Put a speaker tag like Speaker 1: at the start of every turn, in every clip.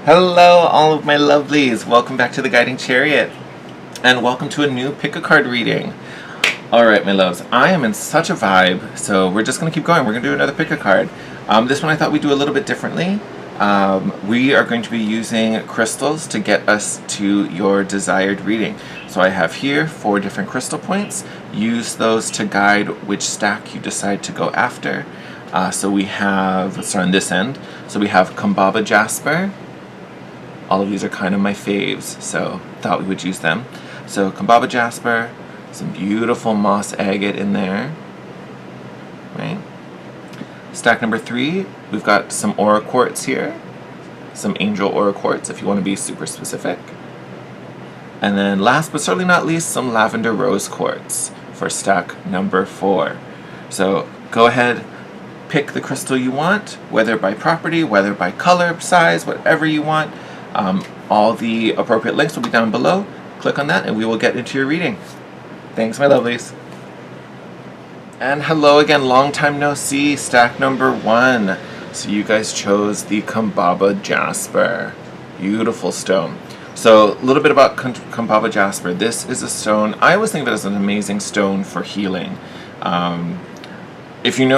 Speaker 1: Hello, all of my lovelies. Welcome back to the Guiding Chariot, and welcome to a new pick a card reading. Alright, my loves, I am in such a vibe, so we're just going to keep going. We're going to do another pick a card. This one I thought we'd do a little bit differently. We are going to be using crystals to get us to your desired reading. So I have here 4 different crystal points. Use those to guide which stack you decide to go after. So we have, let's start on this end. So we have Kambaba Jasper. All of these are kind of my faves, so thought we would use them. So Kambaba Jasper, some beautiful Moss Agate in there, right? Stack number 3, we've got some Aura Quartz here, some Angel Aura Quartz if you want to be super specific. And then last but certainly not least, some Lavender Rose Quartz for stack number 4. So go ahead, pick the crystal you want, whether by property, whether by color, size, whatever you want. All the appropriate links will be down below. Click on that and we will get into your reading. Thanks, my lovelies. And hello again, long time no see, stack number 1. So you guys chose the Kambaba Jasper. Beautiful stone. So a little bit about Kambaba Jasper. This is a stone, I always think of it as an amazing stone for healing. If you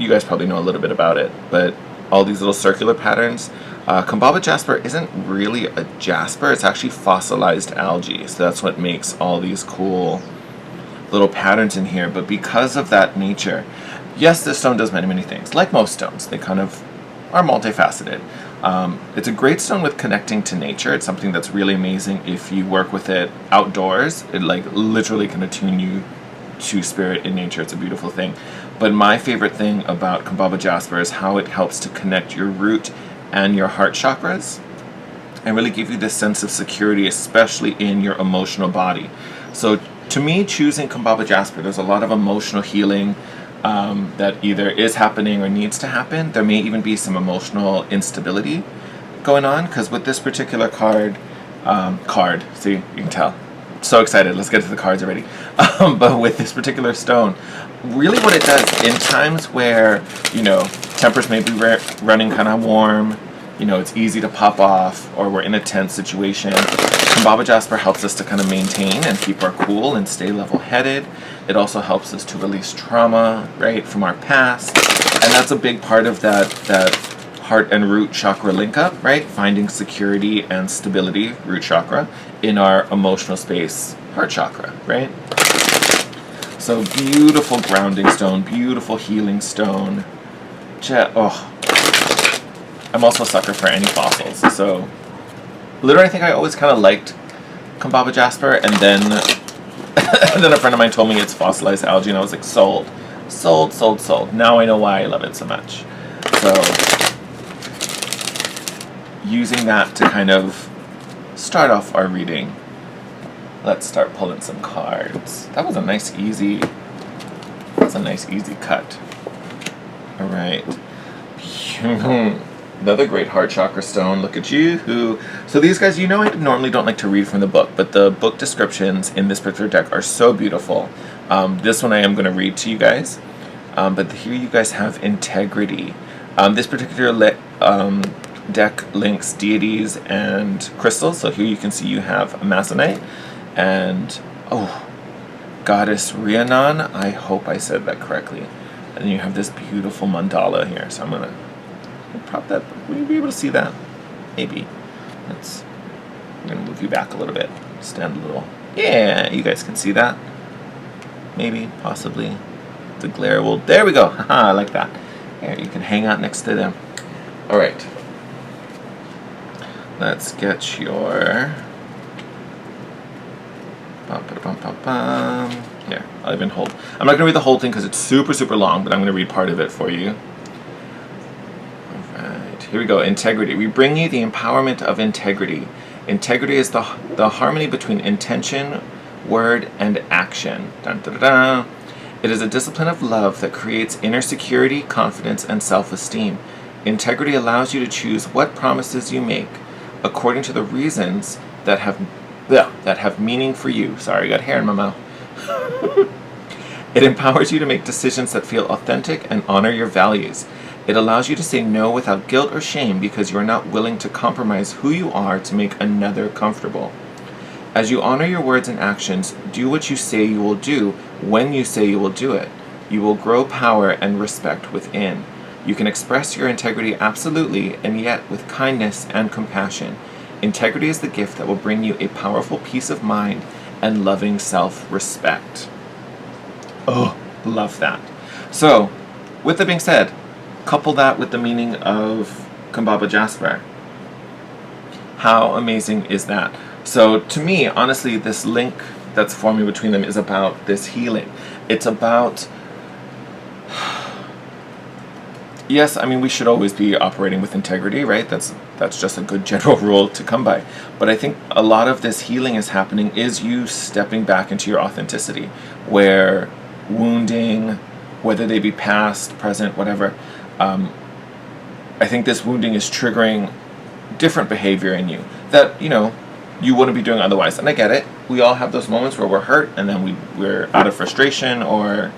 Speaker 1: guys probably know a little bit about it, but all these little circular patterns. Kambaba Jasper isn't really a jasper, it's actually fossilized algae, so that's what makes all these cool little patterns in here. But because of that nature, yes, this stone does many things, like most stones. They kind of are multifaceted. It's a great stone with connecting to nature. It's something that's really amazing if you work with it outdoors. It like literally can attune you to spirit in nature. It's a beautiful thing. But my favorite thing about Kambaba Jasper is how it helps to connect your root and your heart chakras and really give you this sense of security, especially in your emotional body. So to me, choosing Kambaba Jasper, there's a lot of emotional healing that either is happening or needs to happen. There may even be some emotional instability going on, because with this particular card, see, you can tell, so excited, let's get to the cards already. But with this particular stone, really what it does in times where, tempers may be running kind of warm, it's easy to pop off, or we're in a tense situation, Kambaba Jasper helps us to kind of maintain and keep our cool and stay level-headed. It also helps us to release trauma, right, from our past. And that's a big part of that heart and root chakra link up, right? Finding security and stability, root chakra, in our emotional space, heart chakra, right? So beautiful grounding stone, beautiful healing stone. I'm also a sucker for any fossils. So literally I think I always kind of liked Kambaba Jasper, and then and then a friend of mine told me it's fossilized algae, and I was like, sold. Now I know why I love it so much. So using that to kind of start off our reading, let's start pulling some cards. That was a nice easy cut. All right. Another great heart chakra stone. Look at you. So these guys, I normally don't like to read from the book, but the book descriptions in this particular deck are so beautiful. This one I am going to read to you guys. But here you guys have integrity. This particular deck links deities and crystals. So here you can see you have Amazonite and Goddess Rhiannon. I hope I said that correctly. And then you have this beautiful mandala here. So I'm gonna prop that. Will you be able to see that? Maybe. I'm gonna move you back a little bit. Stand a little. Yeah, you guys can see that. Maybe, possibly. The glare will. There we go. Haha, I like that. Here, you can hang out next to them. All right. Let's get your. Here, I'll even hold. I'm not going to read the whole thing because it's super long, but I'm going to read part of it for you. Alright, here we go. Integrity. We bring you the empowerment of integrity. Integrity is the harmony between intention, word, and action. Dun, dun, dun, dun. It is a discipline of love that creates inner security, confidence, and self-esteem. Integrity allows you to choose what promises you make according to the reasons that have meaning for you. Sorry, I got hair in my mouth. It empowers you to make decisions that feel authentic and honor your values. It allows you to say no without guilt or shame because you are not willing to compromise who you are to make another comfortable. As you honor your words and actions, do what you say you will do when you say you will do it. You will grow power and respect within. You can express your integrity absolutely and yet with kindness and compassion. Integrity is the gift that will bring you a powerful peace of mind and loving self-respect. Oh, love that. So, with that being said, couple that with the meaning of Kambaba Jasper. How amazing is that? So to me, honestly, this link that's forming between them is about this healing. It's about, yes, I mean, we should always be operating with integrity, right? That's just a good general rule to come by. But I think a lot of this healing is happening is you stepping back into your authenticity, where wounding, whether they be past, present, whatever, I think this wounding is triggering different behavior in you that, you wouldn't be doing otherwise. And I get it. We all have those moments where we're hurt and then we're out of frustration or,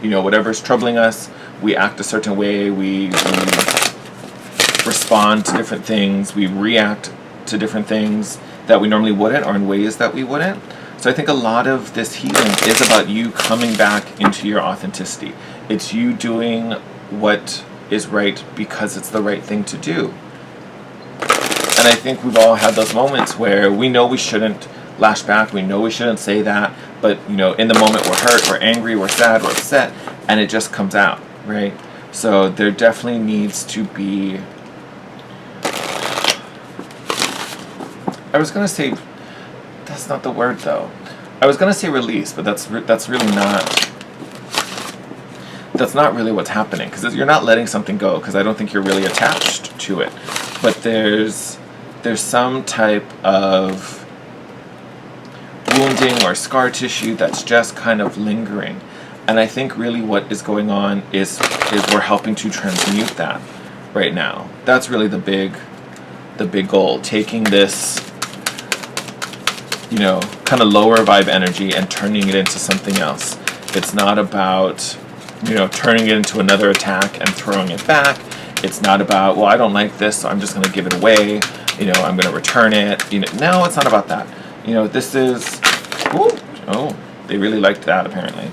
Speaker 1: whatever's troubling us. We act a certain way. We respond to different things. We react to different things that we normally wouldn't or in ways that we wouldn't. So I think a lot of this healing is about you coming back into your authenticity. It's you doing what is right because it's the right thing to do. And I think we've all had those moments where we know we shouldn't lash back, we know we shouldn't say that, but in the moment we're hurt, we're angry, we're sad, we're upset, and it just comes out, right? So there definitely needs to be, I was going to say, that's not the word though. I was going to say release, but that's really not, that's not really what's happening, because you're not letting something go, because I don't think you're really attached to it. But there's some type of wounding or scar tissue that's just kind of lingering. And I think really what is going on is we're helping to transmute that right now. That's really the big goal, taking this, kind of lower vibe energy and turning it into something else. It's not about, turning it into another attack and throwing it back. It's not about, well, I don't like this, so I'm just going to give it away. I'm going to return it. No, it's not about that. This is, oh, they really liked that apparently.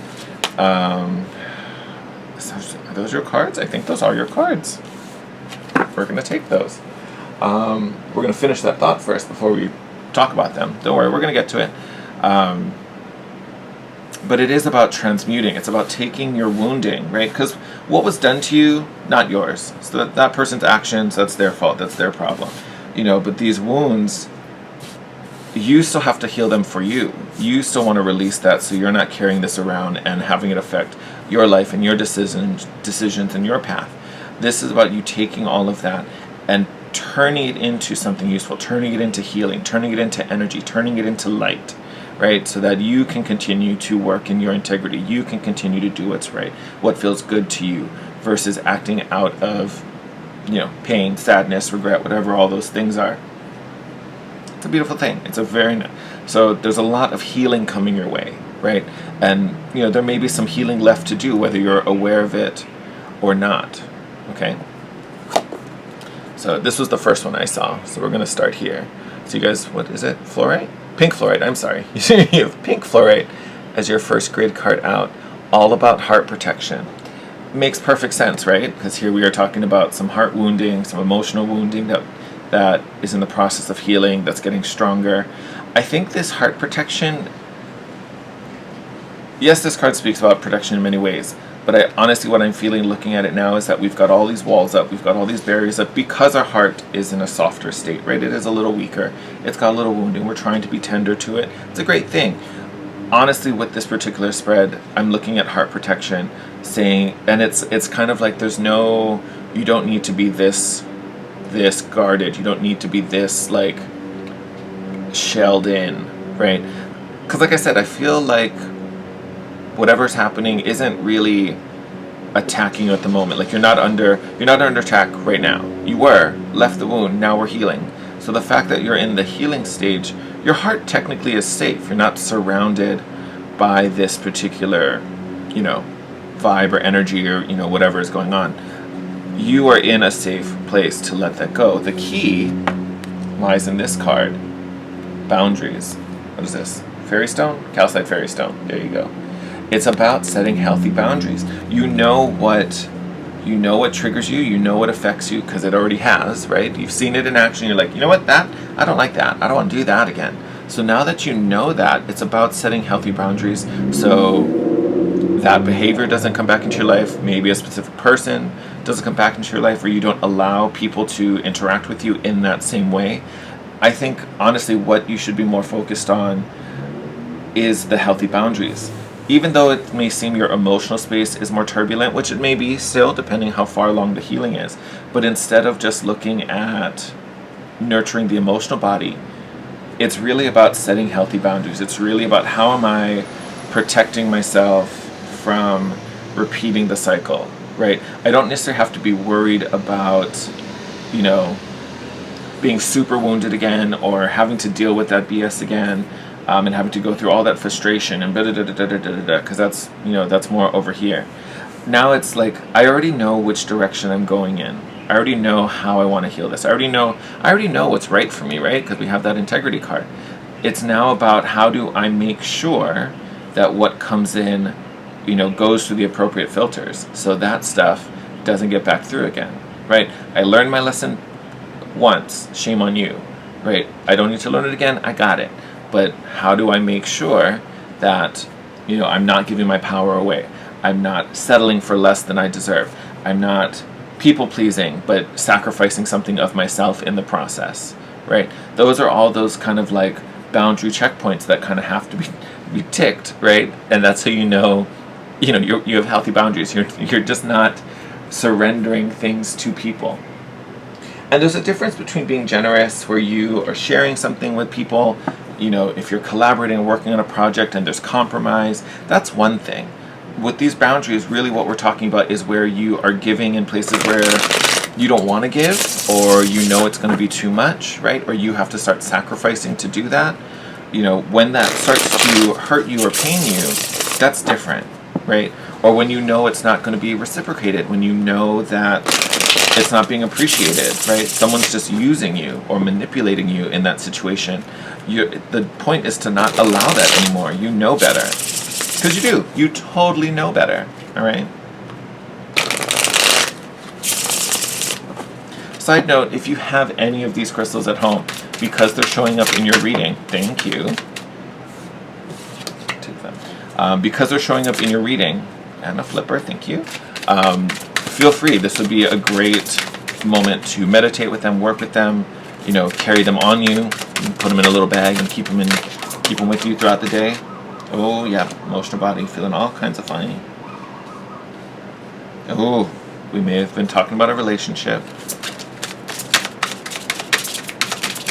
Speaker 1: Are those your cards? I think those are your cards. We're going to take those. We're going to finish that thought first before we talk about them. Don't worry, we're going to get to it. But it is about transmuting. It's about taking your wounding, right? Because what was done to you, not yours. So that person's actions, that's their fault, that's their problem. But these wounds, you still have to heal them for you. You still want to release that so you're not carrying this around and having it affect your life and your decisions and your path. This is about you taking all of that and turning it into something useful, turning it into healing, turning it into energy, turning it into light. Right, so that you can continue to work in your integrity. You can continue to do what's right, what feels good to you, versus acting out of, pain, sadness, regret, whatever all those things are. It's a beautiful thing. It's a very so there's a lot of healing coming your way, right? And there may be some healing left to do, whether you're aware of it or not. Okay. So this was the first one I saw. So we're gonna start here. So you guys, what is it? Fluorite? Pink fluorite, I'm sorry. You have pink fluorite as your first grid card out, all about heart protection. Makes perfect sense, right? Because here we are talking about some heart wounding, some emotional wounding that is in the process of healing, that's getting stronger. I think this heart protection, yes, this card speaks about protection in many ways, but honestly what I'm feeling looking at it now is that we've got all these walls up, we've got all these barriers up because our heart is in a softer state, right? It is a little weaker, it's got a little wounding, we're trying to be tender to it. It's a great thing. Honestly, with this particular spread, I'm looking at heart protection, saying, and it's kind of like you don't need to be this guarded, you don't need to be this like shelled in, right? Because like I said, I feel like whatever's happening isn't really attacking you at the moment. Like you're not under attack right now. You were, left the wound, now we're healing. So the fact that you're in the healing stage, your heart technically is safe. You're not surrounded by this particular, vibe or energy or, whatever is going on. you are in a safe place to let that go. The key lies in this card, boundaries. What is this? Fairy stone? Calcite fairy stone. There you go. It's about setting healthy boundaries. You know what triggers you, you know what affects you, because it already has, right? You've seen it in action, you're like, you know what, I don't like that. I don't want to do that again. So now that you know that, it's about setting healthy boundaries so that behavior doesn't come back into your life. Maybe a specific person doesn't come back into your life, or you don't allow people to interact with you in that same way. I think, honestly, what you should be more focused on is the healthy boundaries. Even though it may seem your emotional space is more turbulent, which it may be still, depending how far along the healing is, but instead of just looking at nurturing the emotional body, it's really about setting healthy boundaries. It's really about how am I protecting myself from repeating the cycle, right? I don't necessarily have to be worried about, being super wounded again, or having to deal with that BS again. And having to go through all that frustration and because that's more over here. Now it's like I already know which direction I'm going in. I already know how I want to heal this. I already know what's right for me, right? Because we have that integrity card. It's now about how do I make sure that what comes in, goes through the appropriate filters, so that stuff doesn't get back through again, right? I learned my lesson once. Shame on you, right? I don't need to learn it again. I got it. But how do I make sure that, I'm not giving my power away? I'm not settling for less than I deserve. I'm not people-pleasing, but sacrificing something of myself in the process, right? Those are all those kind of like boundary checkpoints that kind of have to be ticked, right? And that's how you have healthy boundaries. You're just not surrendering things to people. And there's a difference between being generous, where you are sharing something with people. If you're collaborating and working on a project and there's compromise, that's one thing. With these boundaries, really what we're talking about is where you are giving in places where you don't want to give, or it's going to be too much, right? Or you have to start sacrificing to do that. When that starts to hurt you or pain you, that's different, right? Or when it's not going to be reciprocated, when that it's not being appreciated, right? Someone's just using you or manipulating you in that situation. The point is to not allow that anymore. You know better. Because you do. You totally know better. All right? Side note, if you have any of these crystals at home, because they're showing up in your reading, thank you. Take them. Because they're showing up in your reading, and a flipper, thank you. Feel free. This would be a great moment to meditate with them, work with them, carry them on you, put them in a little bag and keep them with you throughout the day. Oh yeah, emotional body, feeling all kinds of funny. Oh, we may have been talking about a relationship.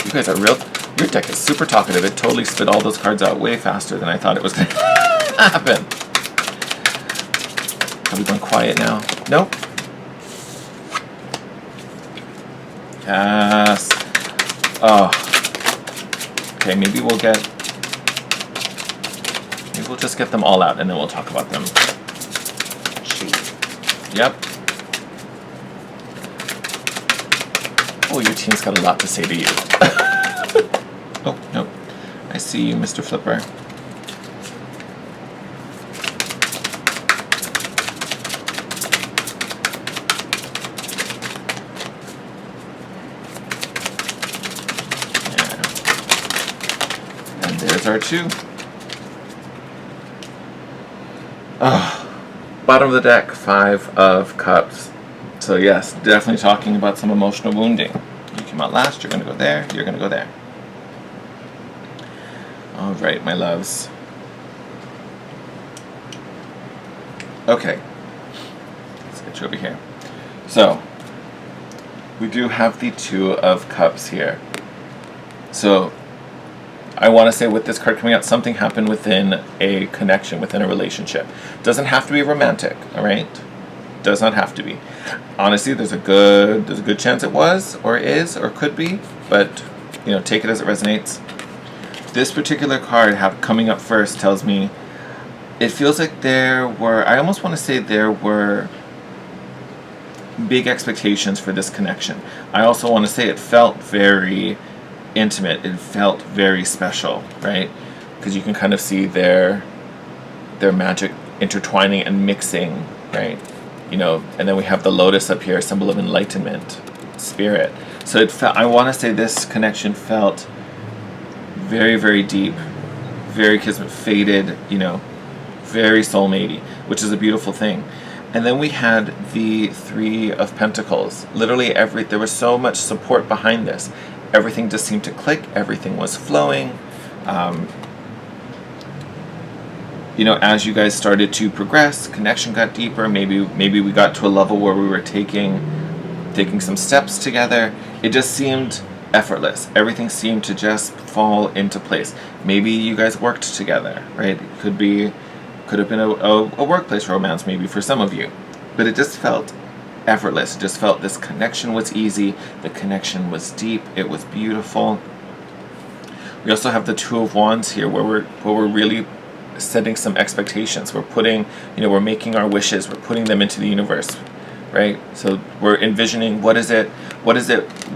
Speaker 1: You guys are your deck is super talkative. It totally spit all those cards out way faster than I thought it was going to happen. Are we going quiet now? Nope. Yes. Oh. Okay, maybe we'll just get them all out and then we'll talk about them. Yep. Oh, your team's got a lot to say to you. Oh, no. I see you, Mr. Flipper. Yeah. And there's our two. Bottom of the deck, 5 of Cups. So yes, definitely talking about some emotional wounding. You came out last, you're going to go there, you're going to go there. All right, my loves. Okay, let's get you over here. So, we do have the 2 of Cups here. So, I want to say with this card coming out, something happened within a connection, within a relationship. Doesn't have to be romantic, all right? Does not have to be. Honestly, there's a good chance it was, or is, or could be, but take it as it resonates. This particular card coming up first tells me it feels like I almost want to say there were big expectations for this connection. I also want to say it felt very intimate. It felt very special, right? Because you can kind of see their magic intertwining and mixing, right? You know, and then we have the lotus up here, symbol of enlightenment, spirit. So it felt, I want to say this connection felt very, very deep, very kismet, faded, you know, very soulmatey, which is a beautiful thing. And then we had the Three of Pentacles. Literally there was so much support behind this. Everything just seemed to click. Everything was flowing. You know, as you guys started to progress, connection got deeper. Maybe we got to a level where we were taking some steps together. It just seemed effortless. Everything seemed to just fall into place. Maybe you guys worked together, right? It could have been a workplace romance maybe for some of you, but it just felt effortless. It just felt this connection was easy, the connection was deep, it was beautiful. We also have the Two of Wands here where we're really setting some expectations. We're putting, you know, we're making our wishes, we're putting them into the universe, right? So we're envisioning what is it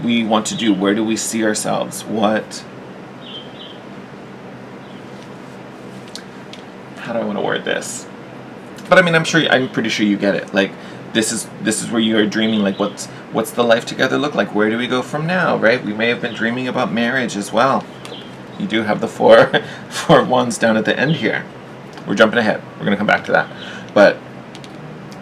Speaker 1: we want to do, where do we see ourselves, how do I want to word this? But I mean, I'm pretty sure you get it. Like, this is where you are dreaming, like, what's the life together look like? Where do we go from now, right? We may have been dreaming about marriage as well. You do have the four wands down at the end here. We're jumping ahead. We're going to come back to that. But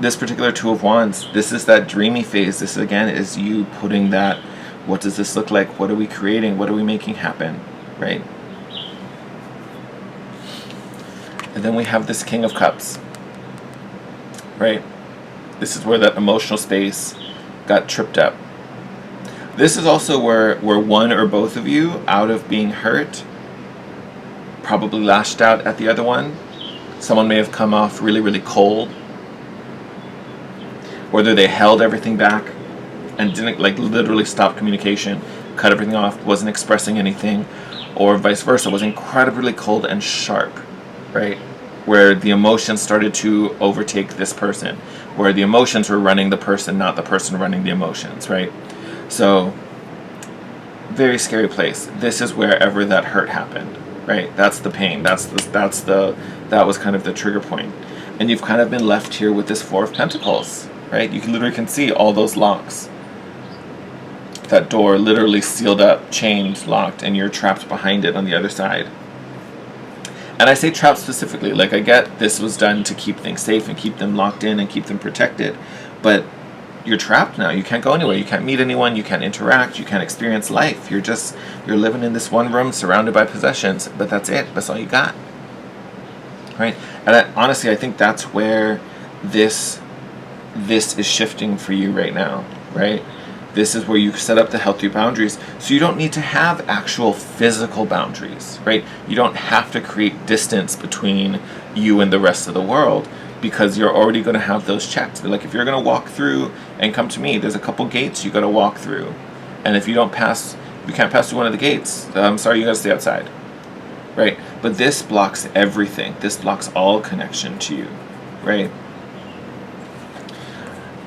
Speaker 1: this particular Two of Wands, this is that dreamy phase. This, again, is you putting that, what does this look like? What are we creating? What are we making happen, right? And then we have this King of Cups, right? This is where that emotional space got tripped up. This is also where one or both of you, out of being hurt, probably lashed out at the other one. Someone may have come off really, really cold. Whether they held everything back and didn't, like, literally stop communication, cut everything off, wasn't expressing anything, or vice versa, was incredibly cold and sharp, right? Where the emotions started to overtake this person, where the emotions were running the person, not the person running the emotions, right? So, very scary place. This is wherever that hurt happened, right? That's the pain. That was kind of the trigger point. And you've kind of been left here with this Four of Pentacles, right? You literally can see all those locks. That door literally sealed up, chained, locked, and you're trapped behind it on the other side. And I say trapped specifically, like, I get this was done to keep things safe and keep them locked in and keep them protected, but you're trapped now. You can't go anywhere. You can't meet anyone. You can't interact. You can't experience life. You're living in this one room surrounded by possessions, but that's it. That's all you got, right? And honestly, I think that's where this is shifting for you right now, right? This is where you set up the healthy boundaries, so you don't need to have actual physical boundaries, right? You don't have to create distance between you and the rest of the world, because you're already going to have those checks. But like, if you're going to walk through and come to me, there's a couple gates you got to walk through, and if you can't pass through one of the gates, I'm sorry, you got to stay outside, right? But this blocks everything. This blocks all connection to you, right?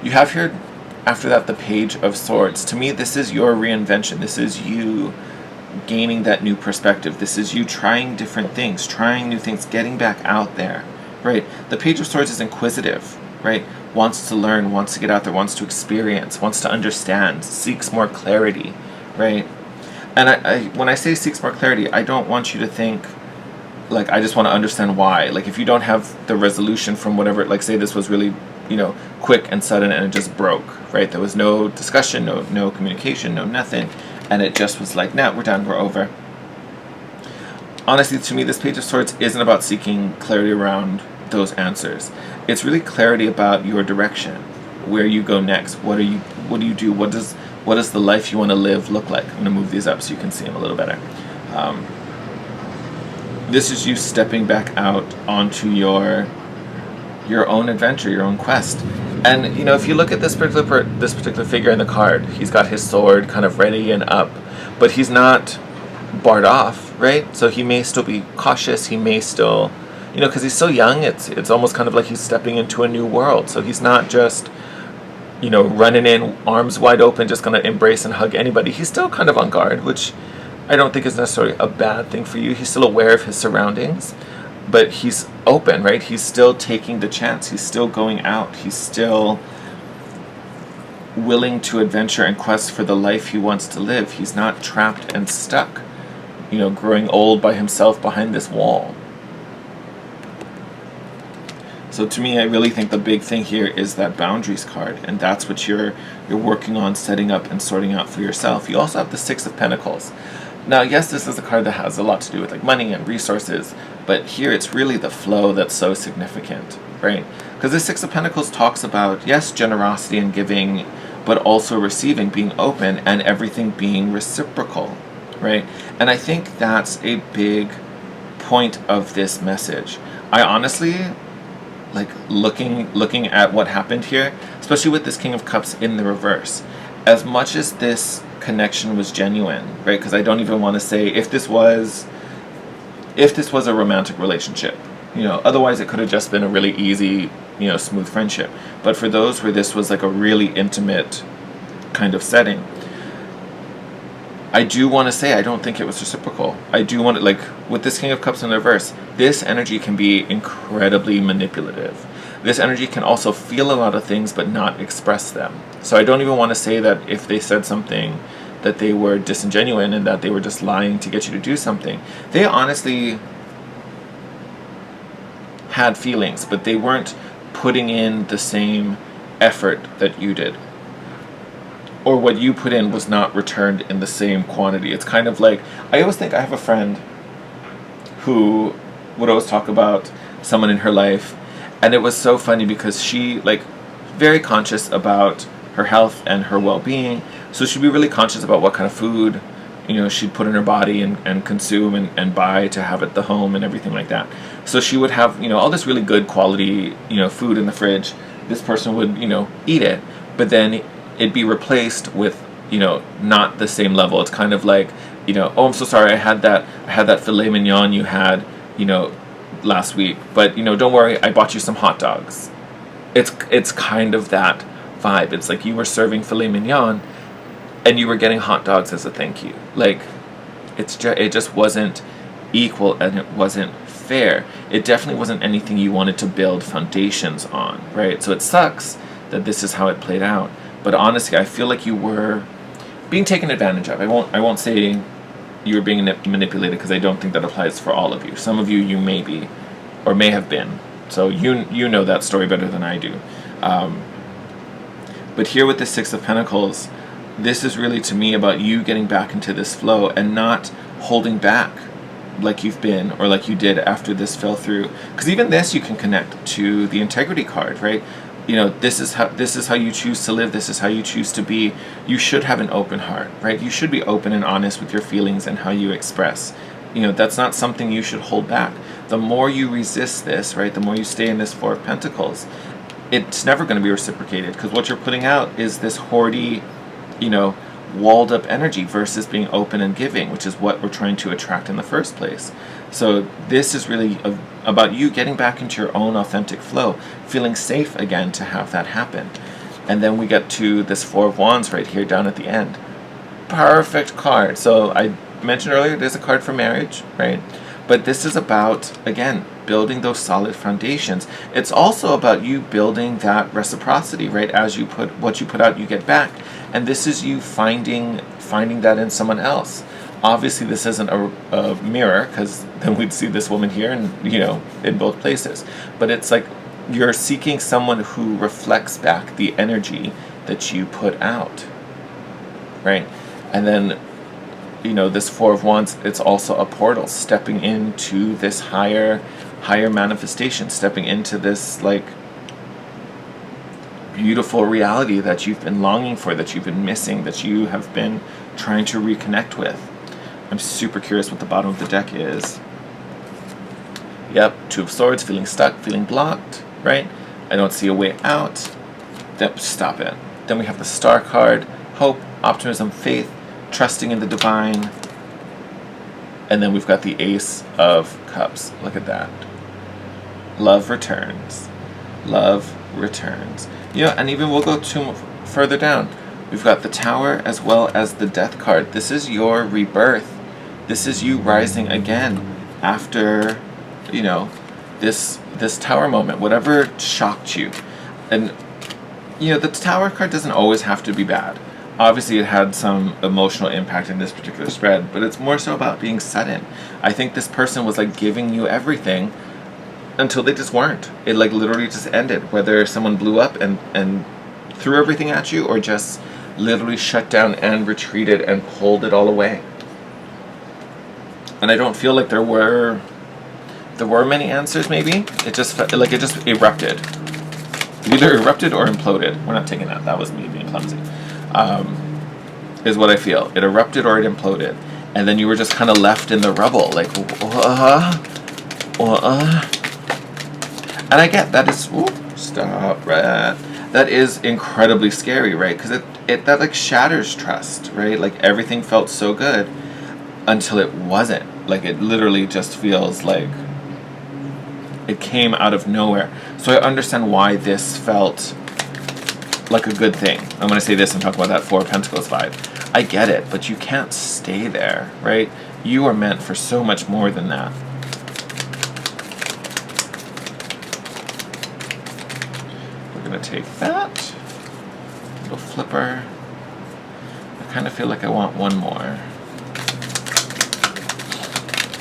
Speaker 1: You have here, after that, the Page of Swords. To me, this is your reinvention. This is you gaining that new perspective. This is you trying different things, trying new things, getting back out there, right? The Page of Swords is inquisitive, right? Wants to learn, wants to get out there, wants to experience, wants to understand, seeks more clarity, right? And I when I say seeks more clarity, I don't want you to think, like, I just want to understand why. Like, if you don't have the resolution from whatever, like, say this was really, quick and sudden and it just broke, right? There was no discussion, no communication, no nothing. And it just was like, nah, we're done, we're over. Honestly, to me, this Page of Swords isn't about seeking clarity around those answers. It's really clarity about your direction, where you go next. What do you do? What does the life you want to live look like? I'm going to move these up so you can see them a little better. This is you stepping back out onto your own adventure, your own quest. And if you look at this particular figure in the card, he's got his sword kind of ready and up, but he's not barred off, right? So he may still be cautious. He may still, because he's so young. It's almost kind of like he's stepping into a new world. So he's not just running in, arms wide open, just going to embrace and hug anybody. He's still kind of on guard, which I don't think is necessarily a bad thing for you. He's still aware of his surroundings, but he's open, right? He's still taking the chance. He's still going out. He's still willing to adventure and quest for the life he wants to live. He's not trapped and stuck, growing old by himself behind this wall. So to me, I really think the big thing here is that boundaries card, and that's what you're working on setting up and sorting out for yourself. You also have the Six of Pentacles. Now, yes, this is a card that has a lot to do with like money and resources, but here it's really the flow that's so significant, right? Because the Six of Pentacles talks about, yes, generosity and giving, but also receiving, being open, and everything being reciprocal, right? And I think that's a big point of this message. I honestly, like looking at what happened here, especially with this King of Cups in the reverse, as much as this connection was genuine, right? Because I don't even want to say if this was a romantic relationship, otherwise it could have just been a really easy, smooth friendship. But for those where this was like a really intimate kind of setting, I do want to say I don't think it was reciprocal. I do want to, like, with this King of Cups in the reverse, this energy can be incredibly manipulative. This energy can also feel a lot of things but not express them. So I don't even want to say that if they said something that they were disingenuous and that they were just lying to get you to do something. They honestly had feelings, but they weren't putting in the same effort that you did. Or what you put in was not returned in the same quantity. It's kind of like, I always think I have a friend who would always talk about someone in her life, and it was so funny because she, like, very conscious about her health and her well-being, so she'd be really conscious about what kind of food, she'd put in her body and consume and buy to have at the home and everything like that. So she would have, all this really good quality, food in the fridge. This person would, eat it, but then it'd be replaced with, not the same level. It's kind of like, oh, I'm so sorry, I had that filet mignon you had, last week, but, don't worry, I bought you some hot dogs. It's kind of that vibe. It's like you were serving filet mignon and you were getting hot dogs as a thank you. Like, it just wasn't equal, and it wasn't fair. It definitely wasn't anything you wanted to build foundations on, right? So it sucks that this is how it played out. But honestly, I feel like you were being taken advantage of. I won't say you were being manipulated, because I don't think that applies for all of you. Some of you may be, or may have been. So you know that story better than I do. But here with the Six of Pentacles, this is really, to me, about you getting back into this flow and not holding back like you've been, or like you did after this fell through. Because even this you can connect to the Integrity card, right? This is how you choose to live. This is how you choose to be. You should have an open heart, right? You should be open and honest with your feelings and how you express. That's not something you should hold back. The more you resist this, right, the more you stay in this Four of Pentacles, it's never going to be reciprocated, because what you're putting out is this hoardy, walled up energy versus being open and giving, which is what we're trying to attract in the first place. So this is really about you getting back into your own authentic flow, feeling safe again to have that happen. And then we get to this Four of Wands right here down at the end. Perfect card. So I mentioned earlier, there's a card for marriage, right? But this is about, again, building those solid foundations. It's also about you building that reciprocity, right? As you put what you put out, you get back. And this is you finding that in someone else. Obviously, this isn't a mirror, because then we'd see this woman here and, in both places. But it's like you're seeking someone who reflects back the energy that you put out, right? And then, this Four of Wands, it's also a portal, stepping into this higher manifestation, stepping into this, like, beautiful reality that you've been longing for, that you've been missing, that you have been trying to reconnect with. I'm super curious what the bottom of the deck is. Yep, Two of Swords, feeling stuck, feeling blocked, right? I don't see a way out. Stop it. Then we have the Star card, hope, optimism, faith, trusting in the divine. And then we've got the Ace of Cups. Look at that. Love returns. Love returns. And even we'll go further down, we've got the Tower as well as the Death card. This is your rebirth. This is you rising again after, you know, this Tower moment, whatever shocked you. And, you know, the Tower card doesn't always have to be bad. Obviously, it had some emotional impact in this particular spread, but it's more so about being sudden. I think this person was like giving you everything until they just weren't. It like literally just ended, whether someone blew up and threw everything at you or just literally shut down and retreated and pulled it all away. And I don't feel like there were many answers. Maybe it just felt like it just erupted. It either erupted or imploded. We're not taking that. That was me being clumsy. Is what I feel. It erupted or it imploded, and then you were just kind of left in the rubble, like, and I get that is stop, right? That is incredibly scary, right? Because it that like shatters trust, right? Like everything felt so good until it wasn't. Like it literally just feels like it came out of nowhere. So I understand why this felt like a good thing. I'm going to say this and talk about that Four of Pentacles vibe. I get it, but you can't stay there, right? You are meant for so much more than that. We're going to take that. Little flipper. I kind of feel like I want one more.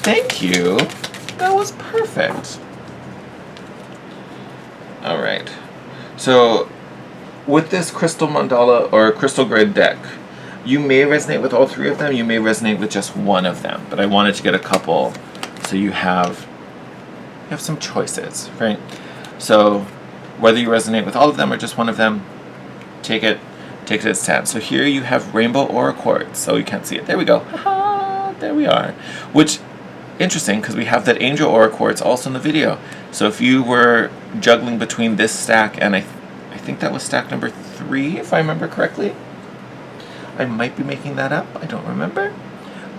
Speaker 1: Thank you. That was perfect. All right. So with this crystal mandala or crystal grid deck, you may resonate with all three of them, you may resonate with just one of them, but I wanted to get a couple so you have some choices, right? So whether you resonate with all of them or just one of them, take it as it stands. So here you have Rainbow Aura Quartz, so you can't see it. There we go. Haha, there we are. Which, interesting, because we have that Angel Aura Quartz also in the video. So if you were juggling between this stack and I think that was stack number 3, if I remember correctly. I might be making that up. I don't remember.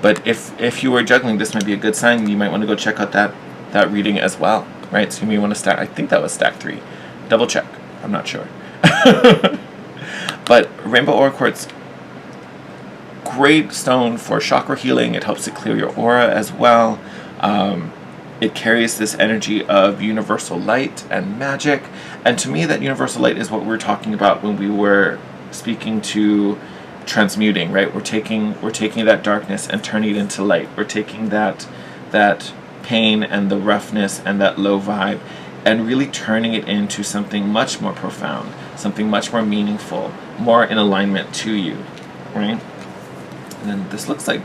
Speaker 1: But if you were juggling, this might be a good sign. You might want to go check out that reading as well, right? So you may want to stack. I think that was stack 3. Double check. I'm not sure. But Rainbow Aura Quartz, great stone for chakra healing. It helps to clear your aura as well. It carries this energy of universal light and magic. And to me, that universal light is what we're talking about when we were speaking to transmuting, right? We're taking that darkness and turning it into light. We're taking that pain and the roughness and that low vibe and really turning it into something much more profound, something much more meaningful, more in alignment to you, right? And then this looks like,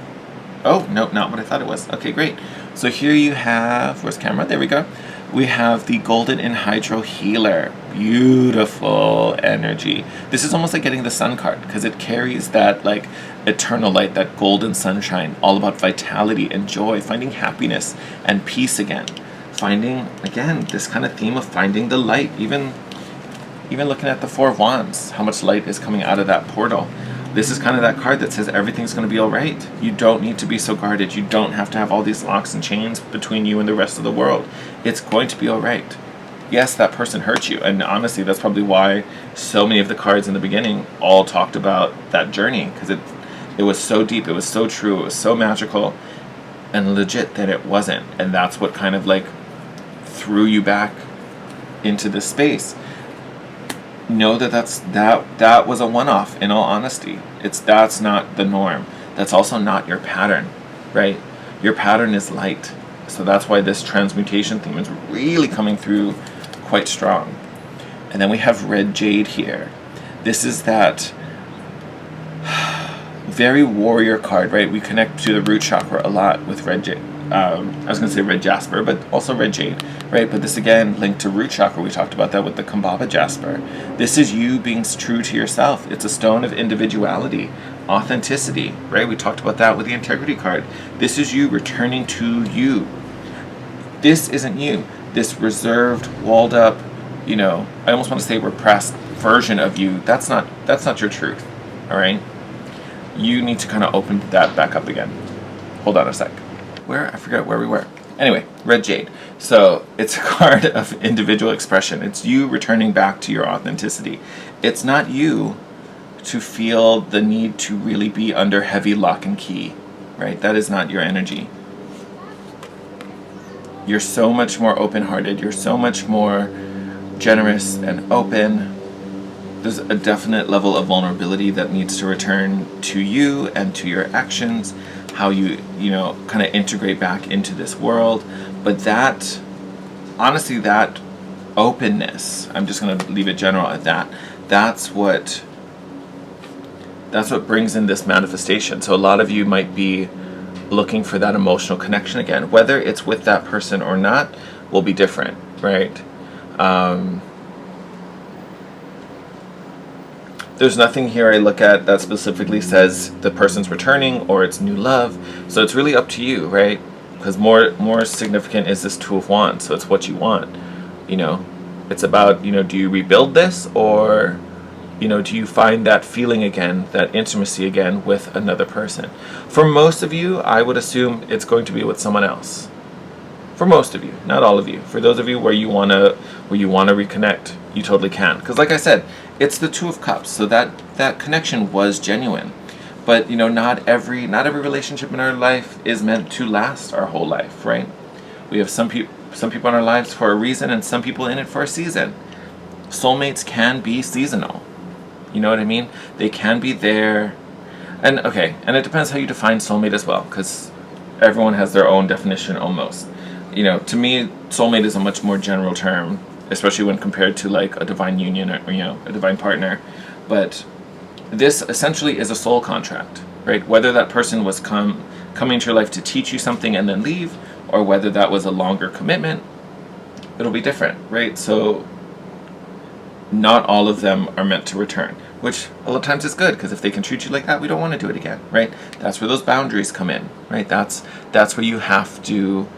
Speaker 1: oh, no, not what I thought it was. Okay, great. So here you have, where's camera? There we go. We have the Golden Anhydro Healer. Beautiful energy. This is almost like getting the Sun card because it carries that like eternal light, that golden sunshine, all about vitality and joy, finding happiness and peace again. Finding, again, this kind of theme of finding the light. Even looking at the Four of Wands, how much light is coming out of that portal. This is kind of that card that says everything's going to be all right. You don't need to be so guarded. You don't have to have all these locks and chains between you and the rest of the world. It's going to be all right. Yes, that person hurt you. And honestly, that's probably why so many of the cards in the beginning all talked about that journey. Because it was so deep. It was so true. It was so magical. And legit that it wasn't. And that's what kind of like threw you back into this space. Know that was a one-off, in all honesty. That's not the norm. That's also not your pattern, right? Your pattern is light. So that's why this transmutation theme is really coming through quite strong. And then we have Red Jade here. This is that very warrior card, right? We connect to the root chakra a lot with Red Jade. I was going to say Red Jasper, but also Red Jade, right? But this again linked to root chakra. We talked about that with the Kambaba Jasper. This is you being true to yourself. It's a stone of individuality, authenticity, right? We talked about that with the integrity card. This is you returning to you. This isn't you. This reserved, walled up, I almost want to say repressed version of you. That's not your truth, all right? You need to kind of open that back up again. Hold on a sec. I forget where we were. Anyway, Red Jade. So it's a card of individual expression. It's you returning back to your authenticity. It's not you to feel the need to really be under heavy lock and key, right? That is not your energy. You're so much more open-hearted. You're so much more generous and open. There's a definite level of vulnerability that needs to return to you and to your actions, how you kind of integrate back into this world. But that, honestly, that openness, I'm just going to leave it general at that. That's what brings in this manifestation. So a lot of you might be looking for that emotional connection again. Whether it's with that person or not will be different, right? There's nothing here I look at that specifically says the person's returning or it's new love. So it's really up to you, right? Because more significant is this Two of Wands. So it's what you want. It's about, do you rebuild this, or do you find that feeling again, that intimacy again with another person? For most of you, I would assume it's going to be with someone else. For most of you, not all of you. For those of you where you wanna reconnect, you totally can. Because like I said, it's the Two of Cups, so that connection was genuine. But not every relationship in our life is meant to last our whole life, right? We have some people in our lives for a reason, and some people in it for a season. Soulmates can be seasonal. You know what I mean? They can be there. And it depends how you define soulmate as well, because everyone has their own definition almost. To me, soulmate is a much more general term, especially when compared to like a divine union or a divine partner. But this essentially is a soul contract, right? Whether that person was coming into your life to teach you something and then leave, or whether that was a longer commitment, it'll be different, right? So not all of them are meant to return, which a lot of times is good, because if they can treat you like that, we don't want to do it again, right? That's where those boundaries come in, right? That's where you have to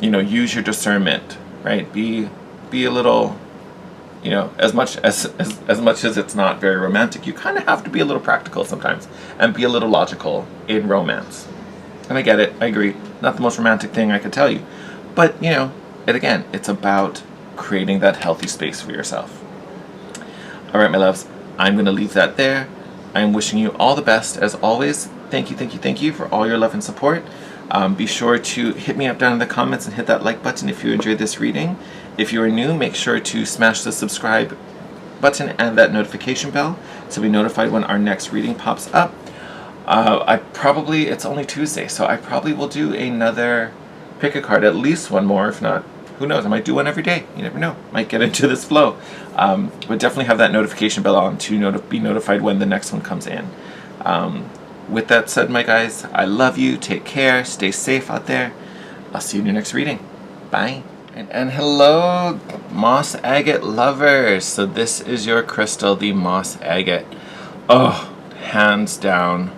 Speaker 1: use your discernment, right? Be a little, as much as it's not very romantic, you kind of have to be a little practical sometimes and be a little logical in romance. And I get it, I agree. Not the most romantic thing I could tell you. But, it's about creating that healthy space for yourself. All right, my loves, I'm going to leave that there. I'm wishing you all the best. As always, thank you for all your love and support. Be sure to hit me up down in the comments and hit that like button if you enjoyed this reading. If you are new, make sure to smash the subscribe button and that notification bell to be notified when our next reading pops up. It's only Tuesday, so I probably will do another pick a card, at least one more, if not, who knows, I might do one every day. You never know, might get into this flow. But definitely have that notification bell on to be notified when the next one comes in. With that said, my guys, I love you, take care, stay safe out there. I'll see you in your next reading. Bye. And hello, Moss Agate lovers. So this is your crystal, the Moss Agate. Oh, hands down,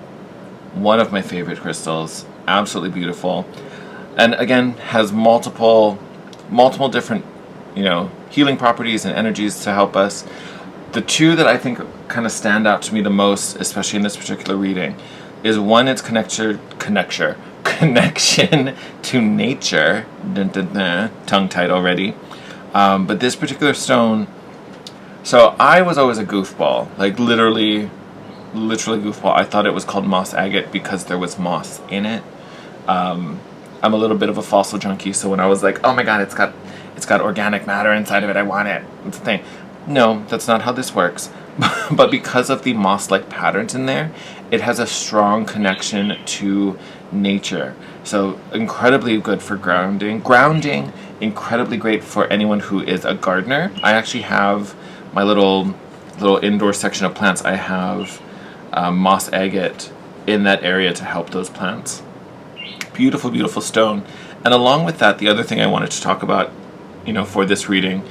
Speaker 1: one of my favorite crystals. Absolutely beautiful. And again, has multiple different, healing properties and energies to help us. The two that I think kind of stand out to me the most, especially in this particular reading, is one, its connection to nature. Tongue-tied already. But this particular stone, so I was always a goofball, like literally goofball. I thought it was called Moss Agate because there was moss in it. I'm a little bit of a fossil junkie, so when I was like, oh my god, it's got organic matter inside of it, I want it, it's a thing. No, that's not how this works. But because of the moss-like patterns in there, it has a strong connection to nature. So incredibly good for grounding, incredibly great for anyone who is a gardener. I actually have my little indoor section of plants. I have Moss Agate in that area to help those plants. Beautiful, beautiful stone. And along with that, the other thing I wanted to talk about, for this reading,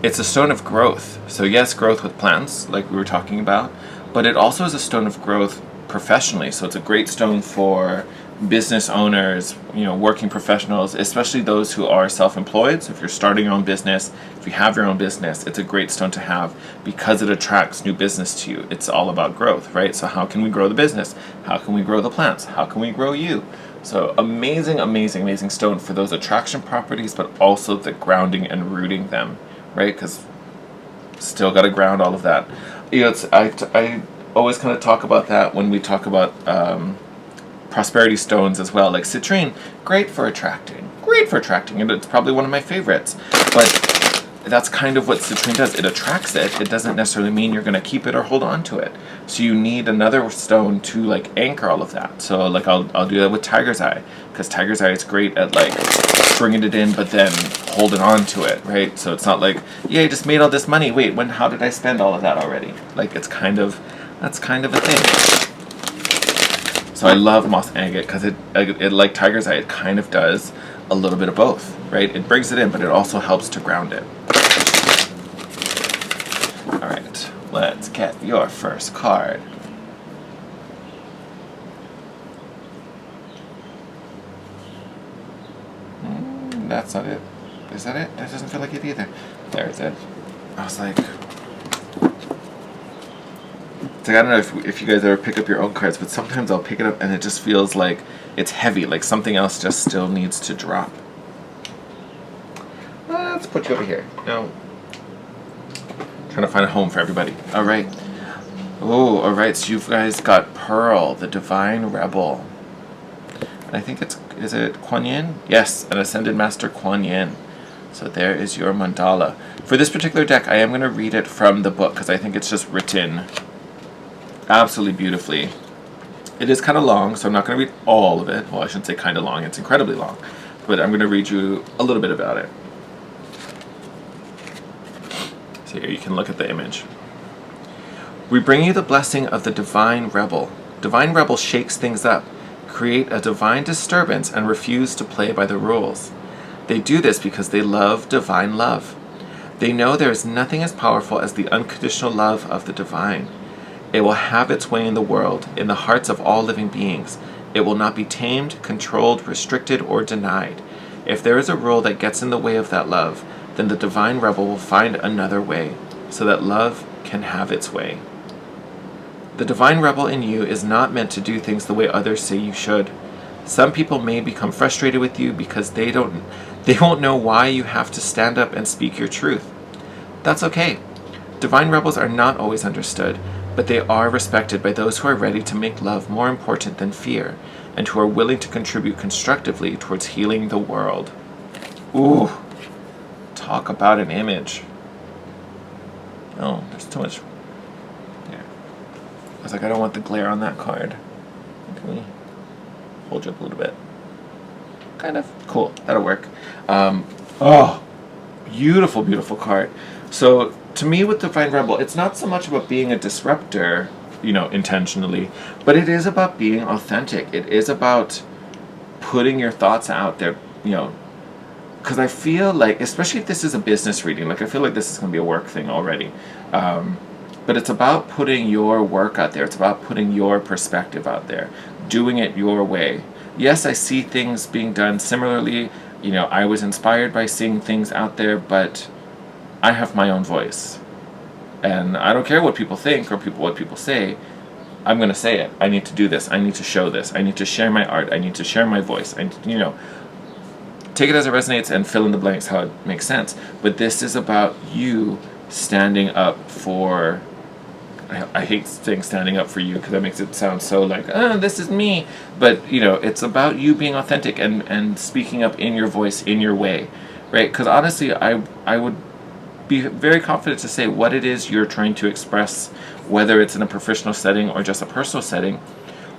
Speaker 1: it's a stone of growth. So yes, growth with plants, like we were talking about, but it also is a stone of growth professionally. So it's a great stone for business owners, working professionals, especially those who are self-employed. So if you're starting your own business, if you have your own business, it's a great stone to have because it attracts new business to you. It's all about growth, right? So how can we grow the business? How can we grow the plants? How can we grow you? So amazing, amazing, amazing stone for those attraction properties, but also the grounding and rooting them, right? Because Still got to ground all of that. You know, I always kind of talk about that when we talk about prosperity stones as well. Like citrine, great for attracting, and it's probably one of my favorites. But that's kind of what citrine does. It attracts it. It doesn't necessarily mean you're going to keep it or hold on to it. So you need another stone to like anchor all of that. So like I'll do that with tiger's eye, because tiger's eye is great at like bringing it in, but then holding on to it, right? So it's not like, yeah, I just made all this money. Wait, how did I spend all of that already? Like that's kind of a thing. So I love Moss Agate because it like tiger's eye, it kind of does a little bit of both, right? It brings it in, but it also helps to ground it. All right, let's get your first card. That's not it. Is that it? That doesn't feel like it either. There's it. I was like, it's like, I don't know if you guys ever pick up your own cards, but sometimes I'll pick it up and it just feels like it's heavy, like something else just still needs to drop. Let's put you over here. No. Trying to find a home for everybody. All right. Oh, all right. So you guys got Pearl, the Divine Rebel. And I think is it Kuan Yin? Yes, an Ascended Master Kuan Yin. So there is your mandala. For this particular deck, I am going to read it from the book because I think it's just written absolutely beautifully. It is kind of long, so I'm not going to read all of it. Well, I shouldn't say kind of long. It's incredibly long. But I'm going to read you a little bit about it. So here you can look at the image. We bring you the blessing of the Divine Rebel. Divine Rebel shakes things up, create a divine disturbance, and refuse to play by the rules. They do this because they love divine love. They know there is nothing as powerful as the unconditional love of the divine. It will have its way in the world, in the hearts of all living beings. It will not be tamed, controlled, restricted, or denied. If there is a rule that gets in the way of that love, then the Divine Rebel will find another way, so that love can have its way. The Divine Rebel in you is not meant to do things the way others say you should. Some people may become frustrated with you because they won't know why you have to stand up and speak your truth. That's okay. Divine Rebels are not always understood, but they are respected by those who are ready to make love more important than fear, and who are willing to contribute constructively towards healing the world. Ooh, talk about an image. Oh, there's too much. Yeah. I was like, I don't want the glare on that card. Can we hold you up a little bit? Kind of. Cool. That'll work. Oh, beautiful, beautiful card. So, to me with Divine Rebel, it's not so much about being a disruptor, intentionally, but it is about being authentic. It is about putting your thoughts out there, because I feel like, especially if this is a business reading, like I feel like this is going to be a work thing already, but it's about putting your work out there. It's about putting your perspective out there, doing it your way. Yes, I see things being done similarly. I was inspired by seeing things out there, but I have my own voice, and I don't care what people think or what people say. I'm going to say it. I need to do this. I need to show this. I need to share my art. I need to share my voice. Take it as it resonates and fill in the blanks how it makes sense. But this is about you standing up for, I hate saying standing up for you because that makes it sound so like, this is me. But, it's about you being authentic and speaking up in your voice, in your way, right? Because honestly, I would be very confident to say what it is you're trying to express, whether it's in a professional setting or just a personal setting.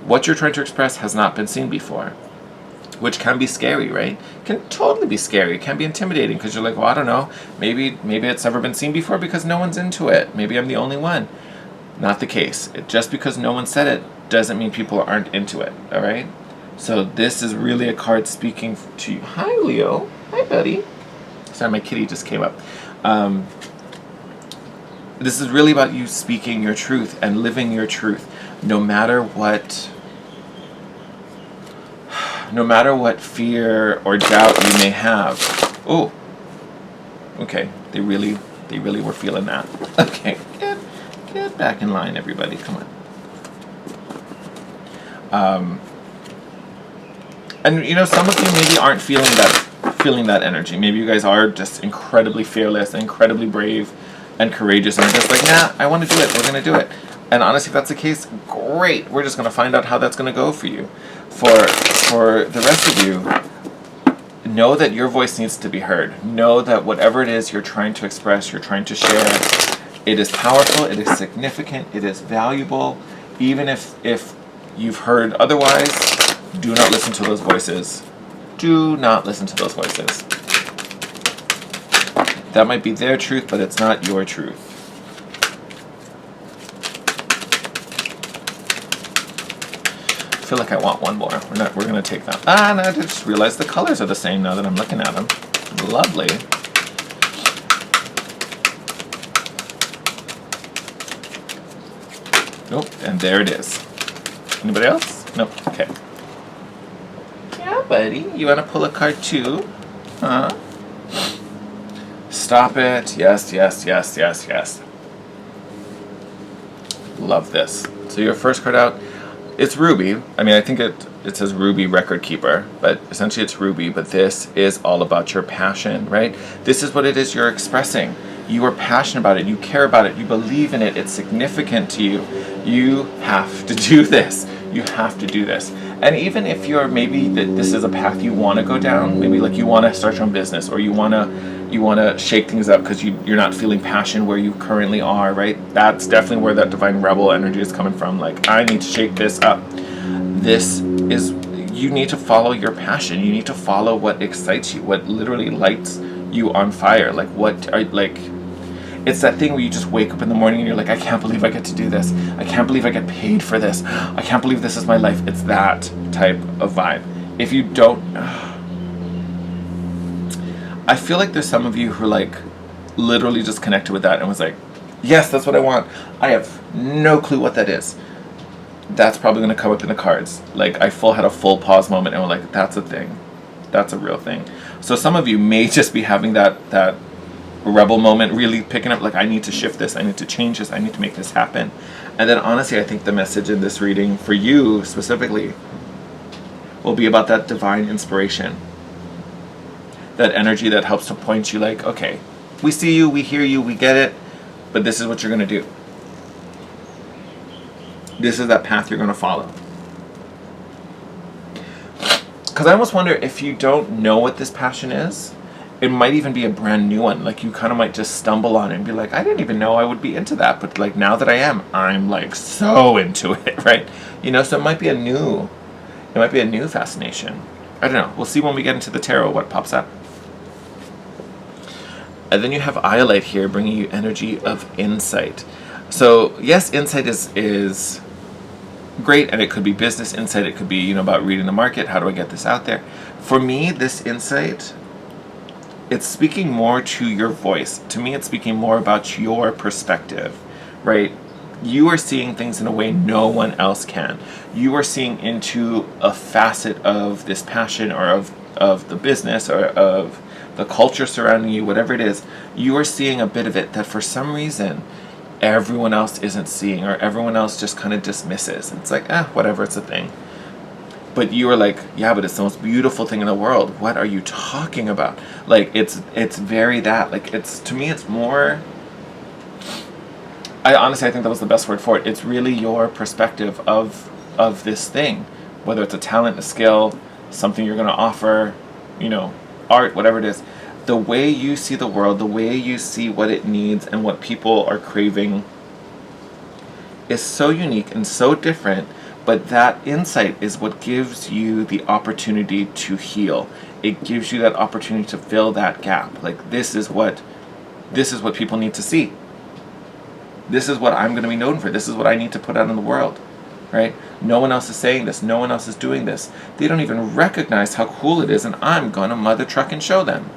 Speaker 1: What you're trying to express has not been seen before, which can be scary, right? Can totally be scary. It can be intimidating because you're like, well, I don't know. Maybe it's never been seen before because no one's into it. Maybe I'm the only one. Not the case. Just because no one said it doesn't mean people aren't into it, all right? So this is really a card speaking to you. Hi, Leo. Hi, buddy. Sorry, my kitty just came up. This is really about you speaking your truth and living your truth, no matter what fear or doubt you may have. Oh, okay. They really were feeling that. Okay, get back in line, everybody. Come on. And some of you maybe aren't feeling that energy. Maybe you guys are just incredibly fearless, incredibly brave. and courageous and just like, nah, I want to do it. We're going to do it. And honestly, if that's the case, great. We're just going to find out how that's going to go for you. For the rest of you, know that your voice needs to be heard. Know that whatever it is you're trying to express, you're trying to share, it is powerful, it is significant, it is valuable. Even if you've heard otherwise, do not listen to those voices. Do not listen to those voices. That might be their truth, but it's not your truth. I feel like I want one more. We're gonna take that. No, I just realized the colors are the same now that I'm looking at them. Lovely. Nope, and there it is. Anybody else? Nope, okay. Yeah, buddy, you wanna pull a card too? Huh? Stop it. Yes, yes, yes, yes, yes. Love this. So your first card out, it's Ruby. I mean, I think it says Ruby Record Keeper, but essentially it's Ruby, but this is all about your passion, right? This is what it is you're expressing. You are passionate about it. You care about it. You believe in it. It's significant to you. You have to do this. You have to do this. And even if you're maybe that this is a path you want to go down, maybe like you want to start your own business, or you want to shake things up because you're not feeling passion where you currently are, right? That's definitely where that divine rebel energy is coming from. Like, I need to shake this up. This is, you need to follow your passion. You need to follow what excites you, what literally lights you on fire. Like, it's that thing where you just wake up in the morning and you're like, I can't believe I get to do this. I can't believe I get paid for this. I can't believe this is my life. It's that type of vibe. If you don't, I feel like there's some of you who like literally just connected with that and was like, yes, that's what I want. I have no clue what that is. That's probably going to come up in the cards. Like, I had a full pause moment and we're like, that's a thing. That's a real thing. So some of you may just be having that rebel moment, really picking up like, I need to shift this, I need to change this, I need to make this happen. And then honestly, I think the message in this reading for you specifically will be about that divine inspiration, that energy that helps to point you like, okay, we see you, we hear you, we get it, but this is what you're going to do. This is that path you're going to follow. Because I almost wonder if you don't know what this passion is, it might even be a brand new one. Like, you kind of might just stumble on it and be like, I didn't even know I would be into that, but like now that I am, I'm like so into it, right? You know, so it might be a new fascination. I don't know. We'll see when we get into the tarot what pops up. And then you have Iolite here bringing you energy of insight. So yes, insight is great, and it could be business insight. It could be, about reading the market. How do I get this out there? For me, this insight, it's speaking more to your voice. To me, it's speaking more about your perspective, right? You are seeing things in a way no one else can. You are seeing into a facet of this passion or of the business or of the culture surrounding you, whatever it is. You are seeing a bit of it that for some reason everyone else isn't seeing, or everyone else just kind of dismisses. It's like, whatever, it's a thing. But you are like, yeah, but it's the most beautiful thing in the world. What are you talking about? Like, it's very that. Like, to me, it's more, I think that was the best word for it. It's really your perspective of this thing. Whether it's a talent, a skill, something you're going to offer, art, whatever it is. The way you see the world, the way you see what it needs and what people are craving is so unique and so different. But that insight is what gives you the opportunity to heal. It gives you that opportunity to fill that gap. Like, this is what people need to see. This is what I'm going to be known for. This is what I need to put out in the world, right? No one else is saying this. No one else is doing this. They don't even recognize how cool it is, and I'm going to mother truck and show them.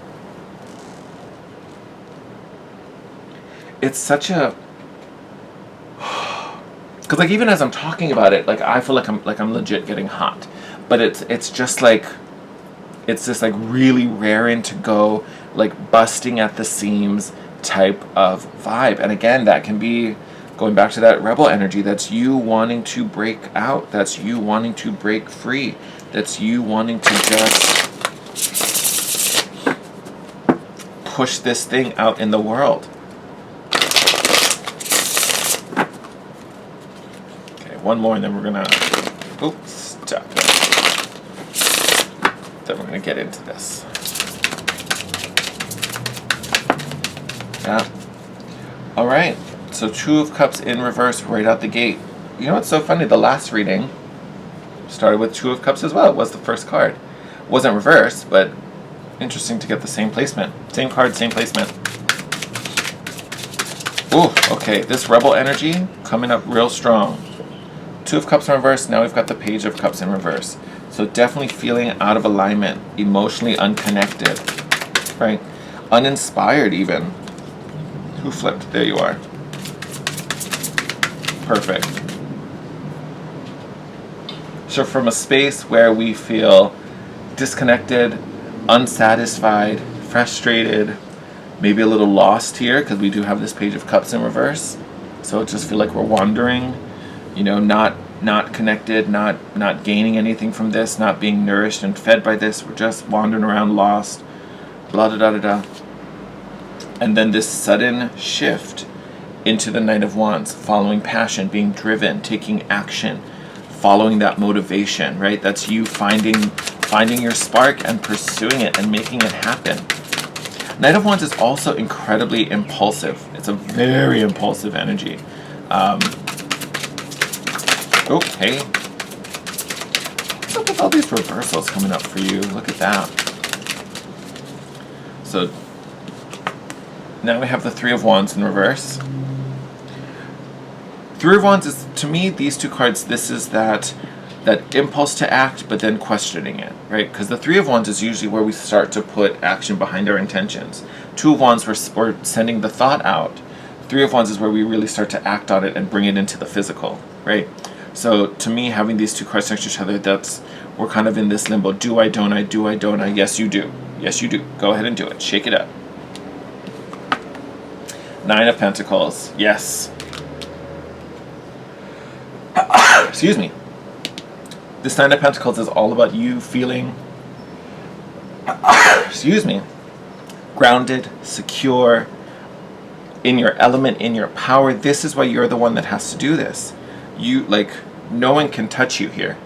Speaker 1: It's such a... Because like, even as I'm talking about it, like, I feel like I'm legit getting hot. But it's just like, it's this like really raring to go, like busting at the seams type of vibe. And again, that can be going back to that rebel energy. That's you wanting to break out. That's you wanting to break free. That's you wanting to just push this thing out in the world. one more, and then we're gonna. Oops, stop. Then we're gonna get into this. Yeah. All right. So Two of Cups in reverse right out the gate. You know what's so funny? The last reading started with Two of Cups as well. It was the first card. It wasn't reversed, but interesting to get the same placement. Same card, same placement. Ooh, okay. This rebel energy coming up real strong. Two of Cups in reverse. Now we've got the Page of Cups in reverse. So definitely feeling out of alignment, emotionally unconnected, right? Uninspired even. Who flipped? There you are. Perfect. So from a space where we feel disconnected, unsatisfied, frustrated, maybe a little lost here, because we do have this Page of Cups in reverse. So it just feel like we're wandering, you know, not connected, not gaining anything from this, not being nourished and fed by this. We're just wandering around lost, blah, da, da, da, da. And then this sudden shift into the Knight of Wands, following passion, being driven, taking action, following that motivation, right? That's you finding your spark and pursuing it and making it happen. Knight of Wands is also incredibly impulsive. It's a very impulsive energy. Okay. What's up with all these reversals coming up for you? Look at that. So now we have the Three of Wands in reverse. Three of Wands is, to me, these two cards, this is that impulse to act, but then questioning it, right? Because the Three of Wands is usually where we start to put action behind our intentions. Two of Wands, we're sending the thought out. Three of Wands is where we really start to act on it and bring it into the physical, right? So to me, having these two cards next to each other, we're kind of in this limbo. Do I, don't I, do I, don't I? Yes, you do. Yes, you do. Go ahead and do it. Shake it up. Nine of Pentacles. Yes. Excuse me. This Nine of Pentacles is all about you feeling, excuse me, grounded, secure, in your element, in your power. This is why you're the one that has to do this. You, like, no one can touch you here.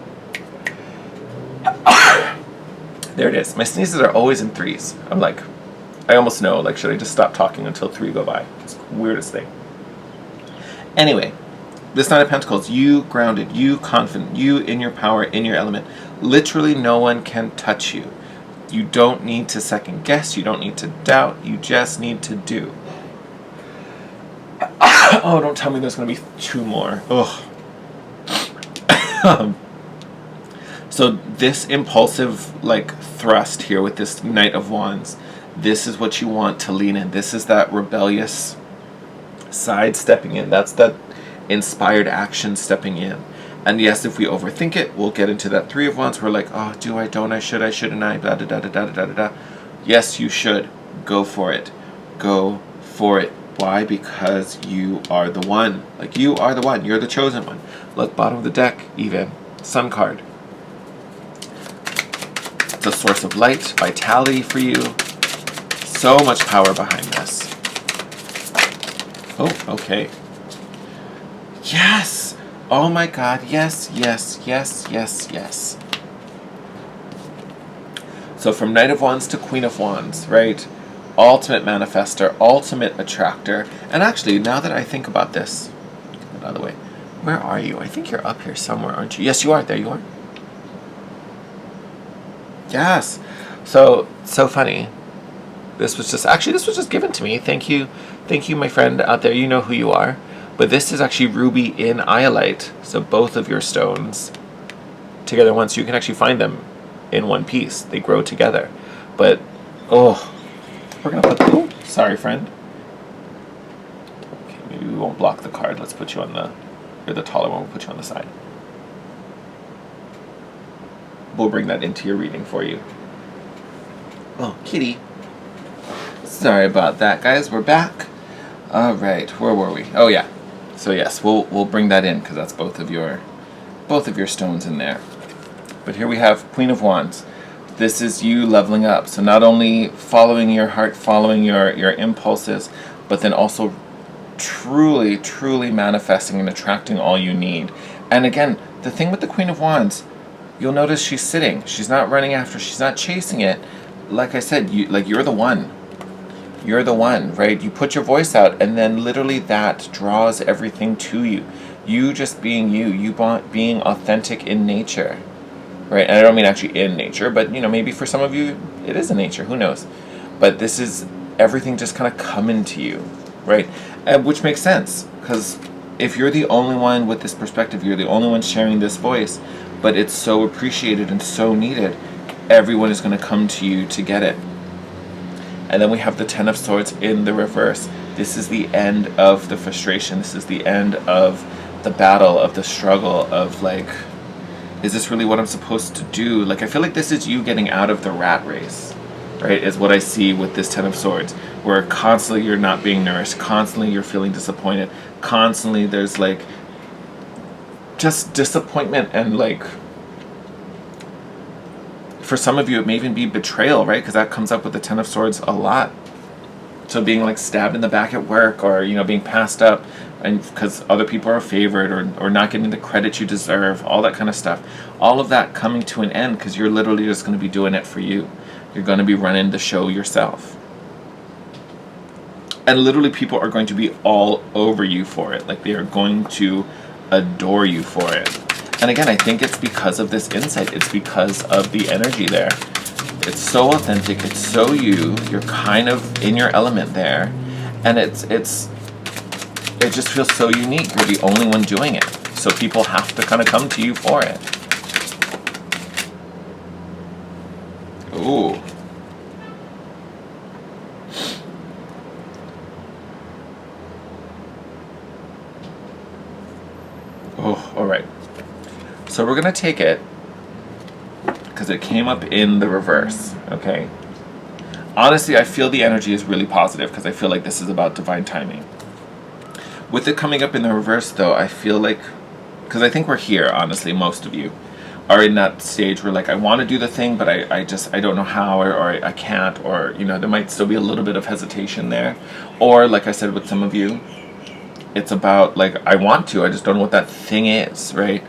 Speaker 1: There it is. My sneezes are always in threes. I'm like, I almost know, like, should I just stop talking until three go by? It's the weirdest thing. Anyway, this Nine of Pentacles, you grounded, you confident, you in your power, in your element. Literally no one can touch you. You don't need to second guess. You don't need to doubt. You just need to do. Oh, don't tell me there's going to be two more. Ugh. So this impulsive, like, thrust here with this Knight of Wands, this is what you want to lean in. This is that rebellious side stepping in. That's that inspired action stepping in. And yes, if we overthink it, we'll get into that Three of Wands. We're like, oh, do I, don't I, should I, shouldn't I, blah, da, da, da, da, da, da, da. Yes, you should. Go for it. Go for it. Why? Because you are the one. Like, you are the one. You're the chosen one. Look, bottom of the deck, even. Sun card. It's a source of light, vitality for you. So much power behind this. Oh, okay. Yes! Oh my God, yes, yes, yes, yes, yes. So from Knight of Wands to Queen of Wands, right? Ultimate manifester, ultimate attractor. And actually, now that I think about this, get that out of the way. Where are you? I think you're up here somewhere, aren't you? Yes, you are. There you are. Yes. So funny. This was just given to me. Thank you, my friend out there. You know who you are. But this is actually ruby in iolite. So both of your stones together once. You can actually find them in one piece. They grow together. But, oh, we're going to put, oh, sorry, friend. Okay, maybe we won't block the card. Let's put you on the, you're the taller one. We'll put you on the side. We'll bring that into your reading for you. Oh, kitty. Sorry about that, guys. We're back. All right, where were we? Oh yeah. So yes, we'll bring that in because that's both of your stones in there. But here we have Queen of Wands. This is you leveling up. So not only following your heart, following your impulses, but then also truly manifesting and attracting all you need. And again, the thing with the Queen of Wands, you'll notice she's sitting. She's not running after. She's not chasing it. Like I said, you're the one. You're the one, right? You put your voice out, and then literally that draws everything to you. You just being you being authentic in nature, right? And I don't mean actually in nature, but maybe for some of you it is in nature. Who knows? But this is everything just kind of coming to you, right? Which makes sense, because if you're the only one with this perspective, you're the only one sharing this voice, but it's so appreciated and so needed, everyone is going to come to you to get it. And then we have the Ten of Swords in the reverse. This is the end of the frustration. This is the end of the battle, of the struggle, of like, is this really what I'm supposed to do? Like, I feel like this is you getting out of the rat race, right? Is what I see with this Ten of Swords, where constantly you're not being nourished, constantly you're feeling disappointed, constantly there's like just disappointment, and like for some of you it may even be betrayal, right? Because that comes up with the Ten of Swords a lot. So being like stabbed in the back at work, or being passed up and because other people are favored, or not getting the credit you deserve, all that kind of stuff. All of that coming to an end because you're literally just going to be doing it for you. You're going to be running the show yourself. And literally people are going to be all over you for it. Like, they are going to adore you for it. And again, I think it's because of this insight. It's because of the energy there. It's so authentic. It's so you. You're kind of in your element there. And it just feels so unique. You're the only one doing it. So people have to kind of come to you for it. Ooh. Oh, all right. So we're going to take it because it came up in the reverse, okay? Honestly, I feel the energy is really positive because I feel like this is about divine timing. With it coming up in the reverse, though, I feel like, because I think we're here, honestly, most of you are in that stage where, like, I want to do the thing, but I don't know how, or I can't, or, there might still be a little bit of hesitation there. Or, like I said with some of you, it's about, like, I want to, I just don't know what that thing is, right?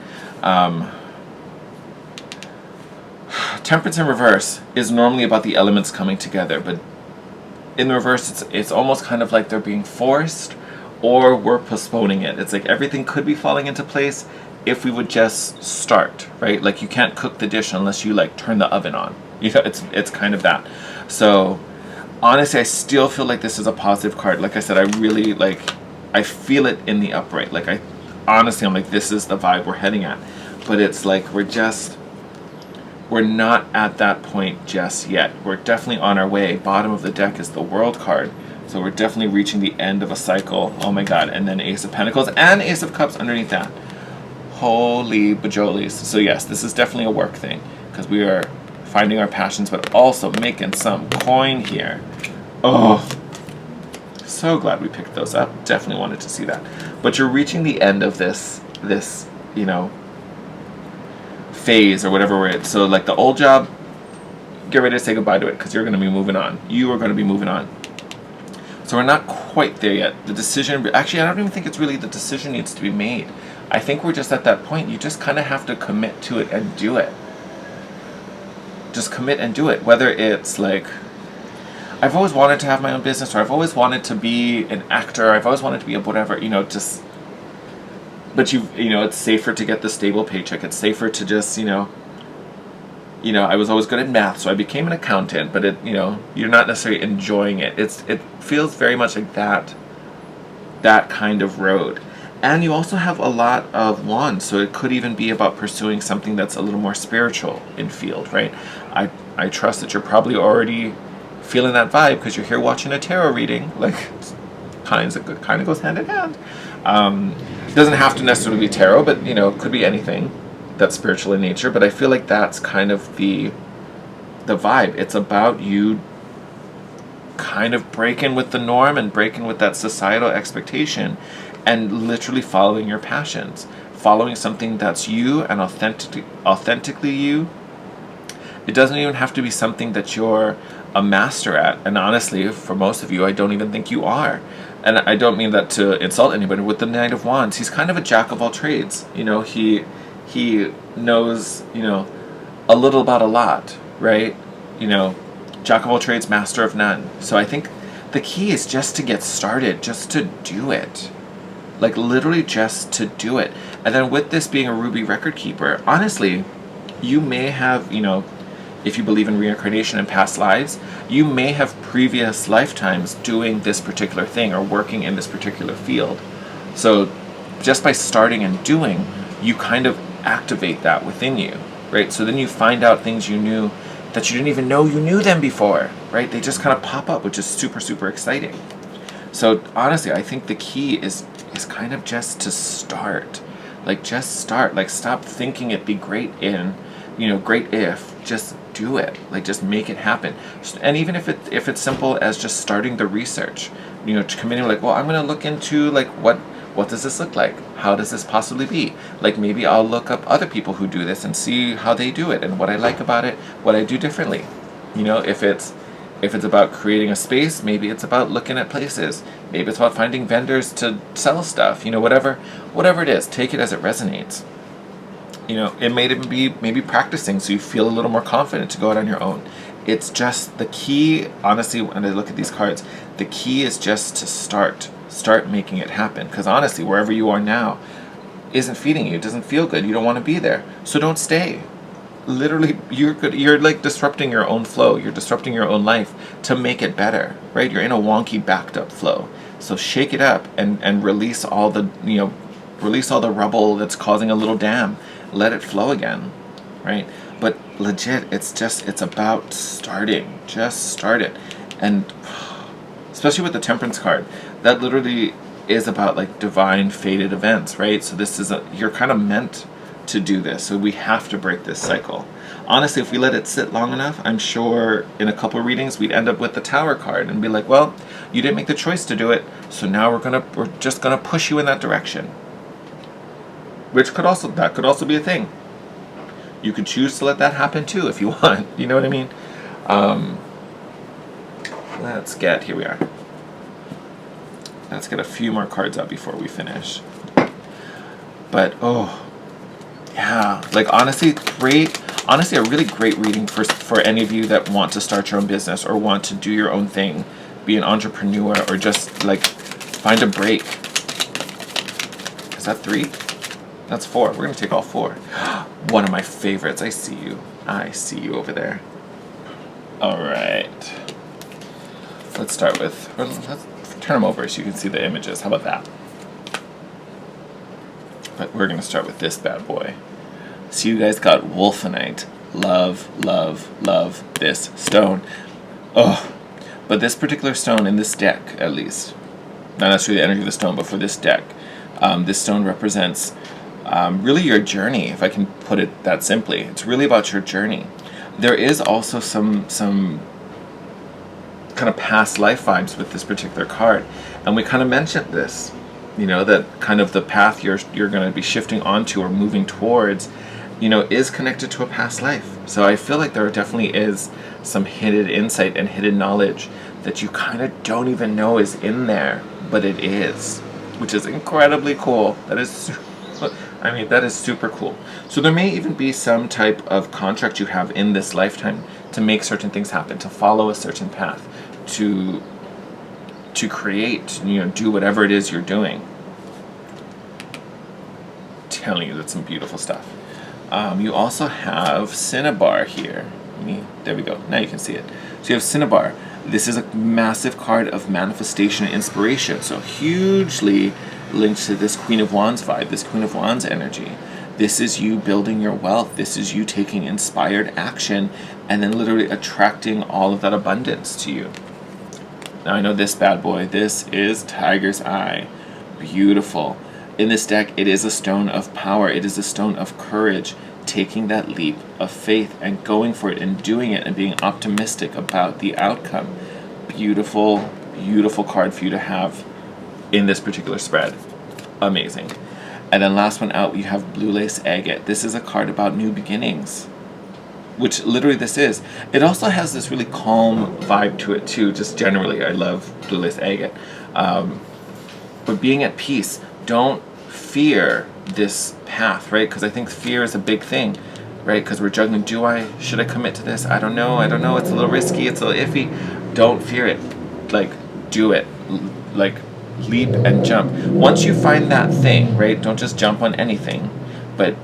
Speaker 1: Temperance in reverse is normally about the elements coming together, but in the reverse, it's almost kind of like they're being forced, or we're postponing it. It's like everything could be falling into place if we would just start, right? Like, you can't cook the dish unless you, like, turn the oven on. It's kind of that. So honestly, I still feel like this is a positive card. Like I said, I really, like, I feel it in the upright. Like, I'm like, this is the vibe we're heading at. But it's like we're not at that point just yet. We're definitely on our way. Bottom of the deck is the World card. So we're definitely reaching the end of a cycle. Oh my god. And then Ace of Pentacles and Ace of Cups underneath that. Holy bajolies. So yes, this is definitely a work thing, because we are finding our passions, but also making some coin here. Oh, so glad we picked those up. Definitely wanted to see that. But you're reaching the end of this phase or whatever we're at. So like the old job, get ready to say goodbye to it, because you're going to be moving on. You are going to be moving on. So we're not quite there yet. The decision, actually, I don't even think it's really the decision needs to be made. I think we're just at that point. You just kind of have to commit to it and do it. Just commit and do it. Whether it's like, I've always wanted to have my own business, or I've always wanted to be an actor, I've always wanted to be a whatever, just, but it's safer to get the stable paycheck. It's safer to just, I was always good at math, so I became an accountant, but you're not necessarily enjoying it. It feels very much like that kind of road. And you also have a lot of wands, so it could even be about pursuing something that's a little more spiritual in field, right? I trust that you're probably already feeling that vibe because you're here watching a tarot reading. Like, kind of goes hand in hand. Doesn't have to necessarily be tarot, but it could be anything that's spiritual in nature. But I feel like that's kind of the vibe. It's about you kind of breaking with the norm and breaking with that societal expectation, and literally following your passions, following something that's you and authentically you. It doesn't even have to be something that you're a master at. And honestly, for most of you, I don't even think you are. And I don't mean that to insult anybody. With the Knight of Wands, he's kind of a jack of all trades. You know, he knows, you know, a little about a lot, right? You know, jack of all trades, master of none. So I think the key is just to get started, just to do it. Like literally just to do it. And then with this being a Ruby record keeper, honestly, you may have, you know, if you believe in reincarnation and past lives, you may have previous lifetimes doing this particular thing or working in this particular field. So just by starting and doing, you kind of activate that within you, right? So then you find out things you knew that you didn't even know you knew them before, right? They just kind of pop up, which is super, super exciting. So honestly, I think the key is kind of just to start. Like just start. Like stop thinking it'd be great in, you know, great if. Just do it. Like just make it happen. And even if it's simple as just starting the research, you know, committing like, well, I'm gonna look into like what does this look like? How does this possibly be? Like maybe I'll look up other people who do this and see how they do it and what I like about it, what I do differently. You know, if it's about creating a space, maybe it's about looking at places. Maybe it's about finding vendors to sell stuff. You know, whatever it is, take it as it resonates. You know, it may even be maybe practicing so you feel a little more confident to go out on your own. It's just the key, honestly, when I look at these cards, the key is just to start making it happen. Because honestly, wherever you are now isn't feeding you, it doesn't feel good, you don't want to be there. So don't stay. Literally, you're like disrupting your own flow, you're disrupting your own life to make it better, right? You're in a wonky backed up flow. So shake it up and release all the, you know, release all the rubble that's causing a little dam. Let it flow again, right? But legit, it's about starting. Just start it. And especially with the Temperance card, that literally is about like divine fated events, right? So this is you're kind of meant to do this. So we have to break this cycle. Honestly, if we let it sit long enough, I'm sure in a couple of readings we'd end up with the Tower card and be like, well, you didn't make the choice to do it, so now we're just gonna push you in that direction. Which could also be a thing. You could choose to let that happen too if you want. You know what I mean? Here we are. Let's get a few more cards out before we finish. But yeah, like honestly, a really great reading for any of you that want to start your own business or want to do your own thing, be an entrepreneur, or just like find a break. Is that 3? That's 4. We're going to take all 4. One of my favorites. I see you over there. All right. Let's turn them over so you can see the images. How about that? But we're going to start with this bad boy. So you guys got Wolfenite. Love, love, love this stone. Oh, but this particular stone in this deck, at least, not necessarily the energy of the stone, but for this deck, this stone represents really your journey, if I can put it that simply. It's really about your journey. There is also some kind of past life vibes with this particular card, and we kind of mentioned this, you know, that kind of the path you're going to be shifting onto or moving towards, you know, is connected to a past life. So I feel like there definitely is some hidden insight and hidden knowledge that you kind of don't even know is in there, but it is, which is incredibly cool. That is super cool. So there may even be some type of contract you have in this lifetime to make certain things happen, to follow a certain path, to create, you know, do whatever it is you're doing. Telling you, that's some beautiful stuff. You also have Cinnabar here. There we go. Now you can see it. So you have Cinnabar. This is a massive card of manifestation and inspiration. So hugely linked to this Queen of Wands vibe, this Queen of Wands energy. This is you building your wealth. This is you taking inspired action and then literally attracting all of that abundance to you. Now I know this bad boy. This is Tiger's Eye. Beautiful. In this deck, it is a stone of power. It is a stone of courage, taking that leap of faith and going for it and doing it and being optimistic about the outcome. Beautiful, beautiful card for you to have in this particular spread. Amazing. And then last one out, you have Blue Lace Agate. This is a card about new beginnings. which literally this is. It also has this really calm vibe to it too, just generally. I love blue lace agate. But being at peace, don't fear this path, right? Because I think fear is a big thing, right? Because we're juggling, should I commit to this? I don't know, it's a little risky, it's a little iffy. Don't fear it, like, do it, like, leap and jump. Once you find that thing, right, don't just jump on anything, but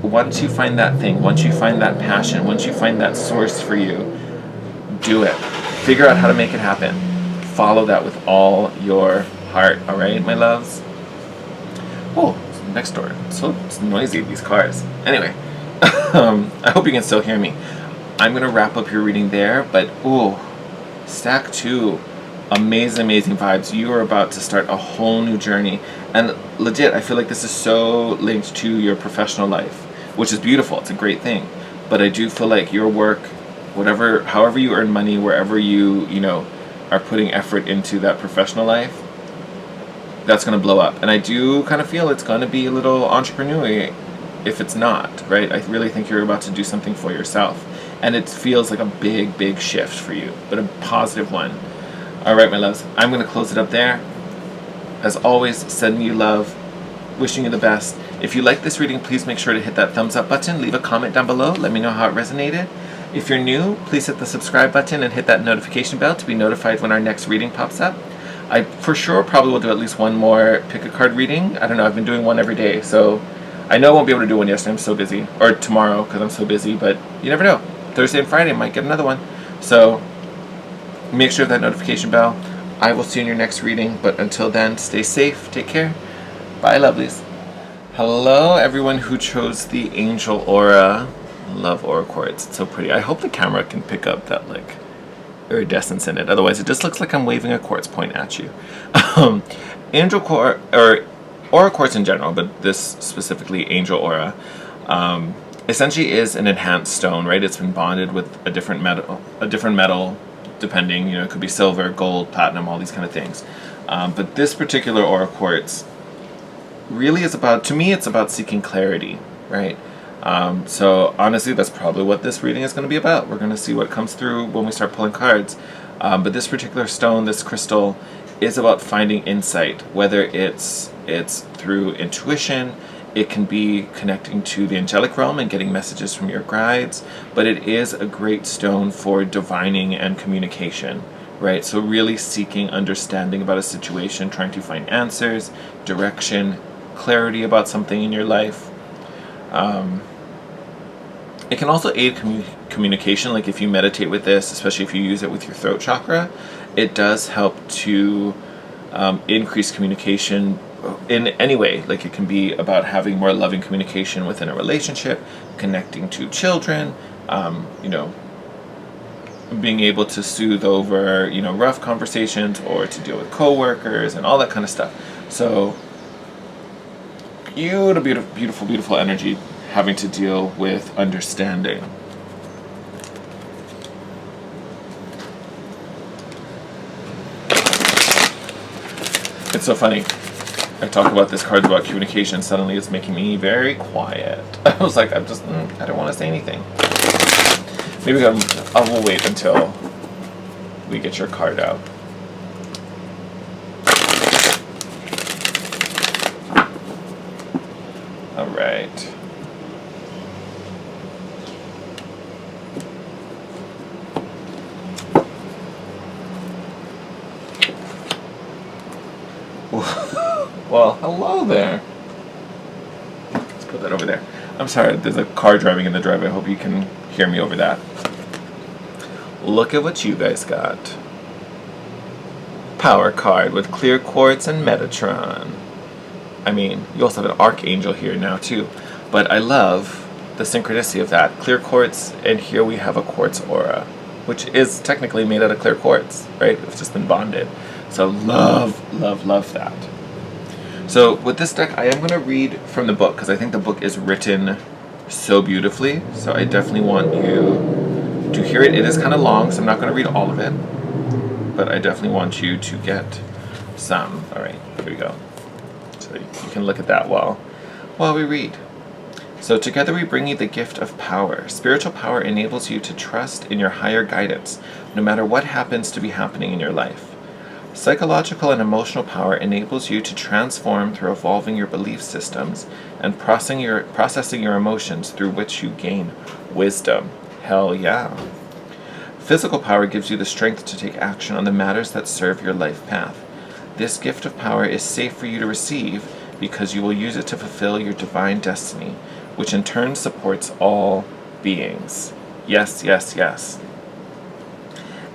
Speaker 1: once you find that thing, once you find that passion, once you find that source for you, do it. Figure out how to make it happen. Follow that with all your heart, all right, my loves? Oh, next door. It's noisy, these cars. Anyway, I hope you can still hear me. I'm going to wrap up your reading there, but stack 2. Amazing vibes. You are about to start a whole new journey. And legit, I feel like this is so linked to your professional life, which is beautiful. It's a great thing. But I do feel like your work, however you earn money, wherever you are putting effort into that professional life, that's going to blow up. And I do kind of feel it's going to be a little entrepreneurial if it's not, right? I really think you're about to do something for yourself. And it feels like a big shift for you, but a positive one. All right, my loves, I'm going to close it up there. As always, sending you love, wishing you the best. If you like this reading, please make sure to hit that thumbs up button. Leave a comment down below. Let me know how it resonated. If you're new, please hit the subscribe button and hit that notification bell to be notified when our next reading pops up. I for sure probably will do at least one more pick a card reading. I don't know, I've been doing one every day, so I know I won't be able to do one yesterday, I'm so busy. Or tomorrow, because I'm so busy, but you never know. Thursday and Friday, I might get another one. So make sure of that notification bell. I will see you in your next reading, but until then, stay safe, take care. Bye, lovelies. Hello, everyone who chose the Angel Aura. I love Aura Quartz, it's so pretty. I hope the camera can pick up that, like, iridescence in it. Otherwise, it just looks like I'm waving a quartz point at you. Angel Quartz, or Aura Quartz in general, but this specifically Angel Aura, essentially is an enhanced stone, right? It's been bonded with a different metal, depending, it could be silver, gold, platinum, all these kind of things. But this particular Aura Quartz really is about, to me, it's about seeking clarity, right? So honestly, that's probably what this reading is going to be about. We're going to see what comes through when we start pulling cards. But this particular stone, this crystal, is about finding insight, whether it's through intuition, it can be connecting to the angelic realm and getting messages from your guides, but it is a great stone for divining and communication, right? So really seeking understanding about a situation, trying to find answers, direction, clarity about something in your life. It can also aid communication, like if you meditate with this, especially if you use it with your throat chakra, it does help to increase communication in any way. Like it can be about having more loving communication within a relationship, connecting to children, being able to soothe over, rough conversations, or to deal with coworkers and all that kind of stuff. So beautiful energy having to deal with understanding. It's so funny. I talk about this card about communication, suddenly it's making me very quiet. I was like, I don't want to say anything. Maybe I will wait until we get your card out. All right. Well, hello there. Let's put that over there. I'm sorry, there's a car driving in the driveway. I hope you can hear me over that. Look at what you guys got. Power card with clear quartz and Metatron. I mean, you also have an Archangel here now too. But I love the synchronicity of that. Clear quartz, and here we have a quartz aura, which is technically made out of clear quartz, right? It's just been bonded. So love that. So with this deck, I am going to read from the book because I think the book is written so beautifully. So I definitely want you to hear it. It is kind of long, so I'm not going to read all of it. But I definitely want you to get some. All right, here we go. So you can look at that while we read. So together we bring you the gift of power. Spiritual power enables you to trust in your higher guidance, no matter what happens to be happening in your life. Psychological and emotional power enables you to transform through evolving your belief systems and processing your emotions, through which you gain wisdom. Hell yeah. Physical power gives you the strength to take action on the matters that serve your life path. This gift of power is safe for you to receive because you will use it to fulfill your divine destiny, which in turn supports all beings. Yes, yes, yes.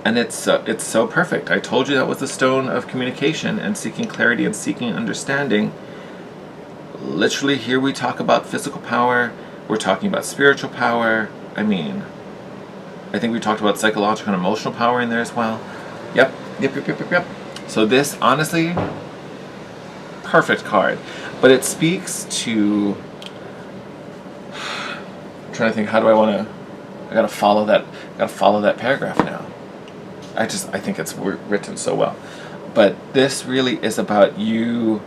Speaker 1: And it's so perfect. I told you that was the stone of communication and seeking clarity and seeking understanding. Literally, here we talk about physical power. We're talking about spiritual power. I mean, I think we talked about psychological and emotional power in there as well. Yep. So this, honestly, perfect card. But it speaks to... I'm trying to think, how do I want to... I gotta follow that paragraph now. I think it's written so well. But this really is about you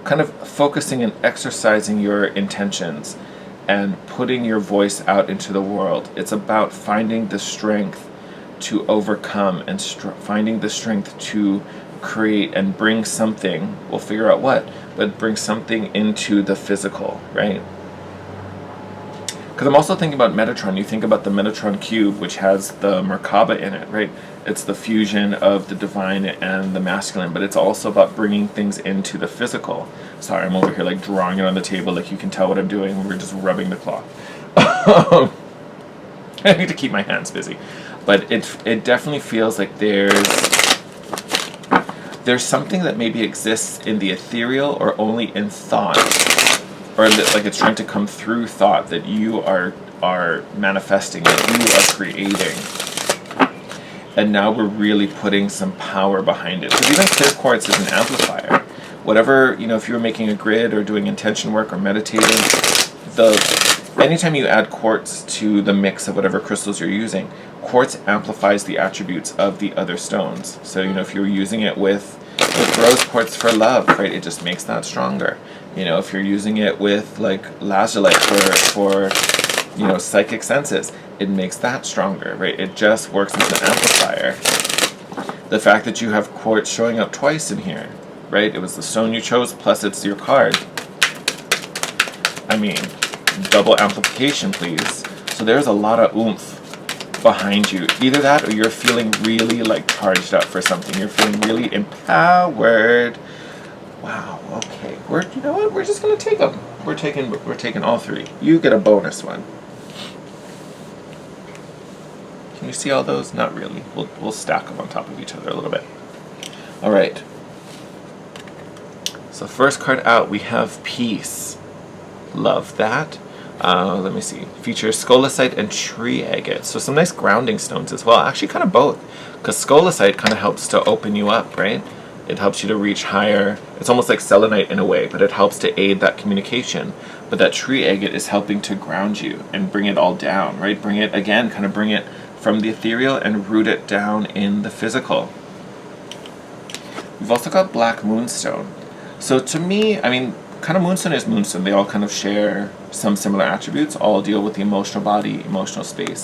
Speaker 1: kind of focusing and exercising your intentions and putting your voice out into the world. It's about finding the strength to overcome and finding the strength to create and bring something, we'll figure out what, but bring something into the physical, right? Because I'm also thinking about Metatron. You think about the Metatron cube, which has the Merkaba in it, right? It's the fusion of the divine and the masculine, but it's also about bringing things into the physical. Sorry, I'm over here like drawing it on the table, like you can tell what I'm doing. We're just rubbing the cloth. I need to keep my hands busy. But it definitely feels like there's something that maybe exists in the ethereal or only in thought, or that, like, it's trying to come through thought, that you are manifesting, that you are creating. And now we're really putting some power behind it. Because even clear quartz is an amplifier. Whatever, if you were making a grid or doing intention work or meditating, anytime you add quartz to the mix of whatever crystals you're using, quartz amplifies the attributes of the other stones. So, if you're using it with rose quartz for love, right, it just makes that stronger. If you're using it with like lazulite for psychic senses, it makes that stronger, right? It just works as an amplifier. The fact that you have quartz showing up twice in here, right? It was the stone you chose, plus it's your card. I mean, double amplification, please. So there's a lot of oomph behind you. Either that or you're feeling really like charged up for something. You're feeling really empowered. Wow, okay. You know what? We're just gonna take them. We're taking all three. You get a bonus one. Can you see all those? Not really. We'll stack them on top of each other a little bit. All right. So first card out, we have Peace. Love that. Let me see. Features scolecite and tree agate. So some nice grounding stones as well. Actually, kind of both. Because scolecite kind of helps to open you up, right? It helps you to reach higher. It's almost like selenite in a way, but it helps to aid that communication. But that tree agate is helping to ground you and bring it all down, right? Bring it from the ethereal and root it down in the physical. We've also got black moonstone. So to me, I mean, kind of moonstone is moonstone. They all kind of share some similar attributes, all deal with the emotional body, emotional space.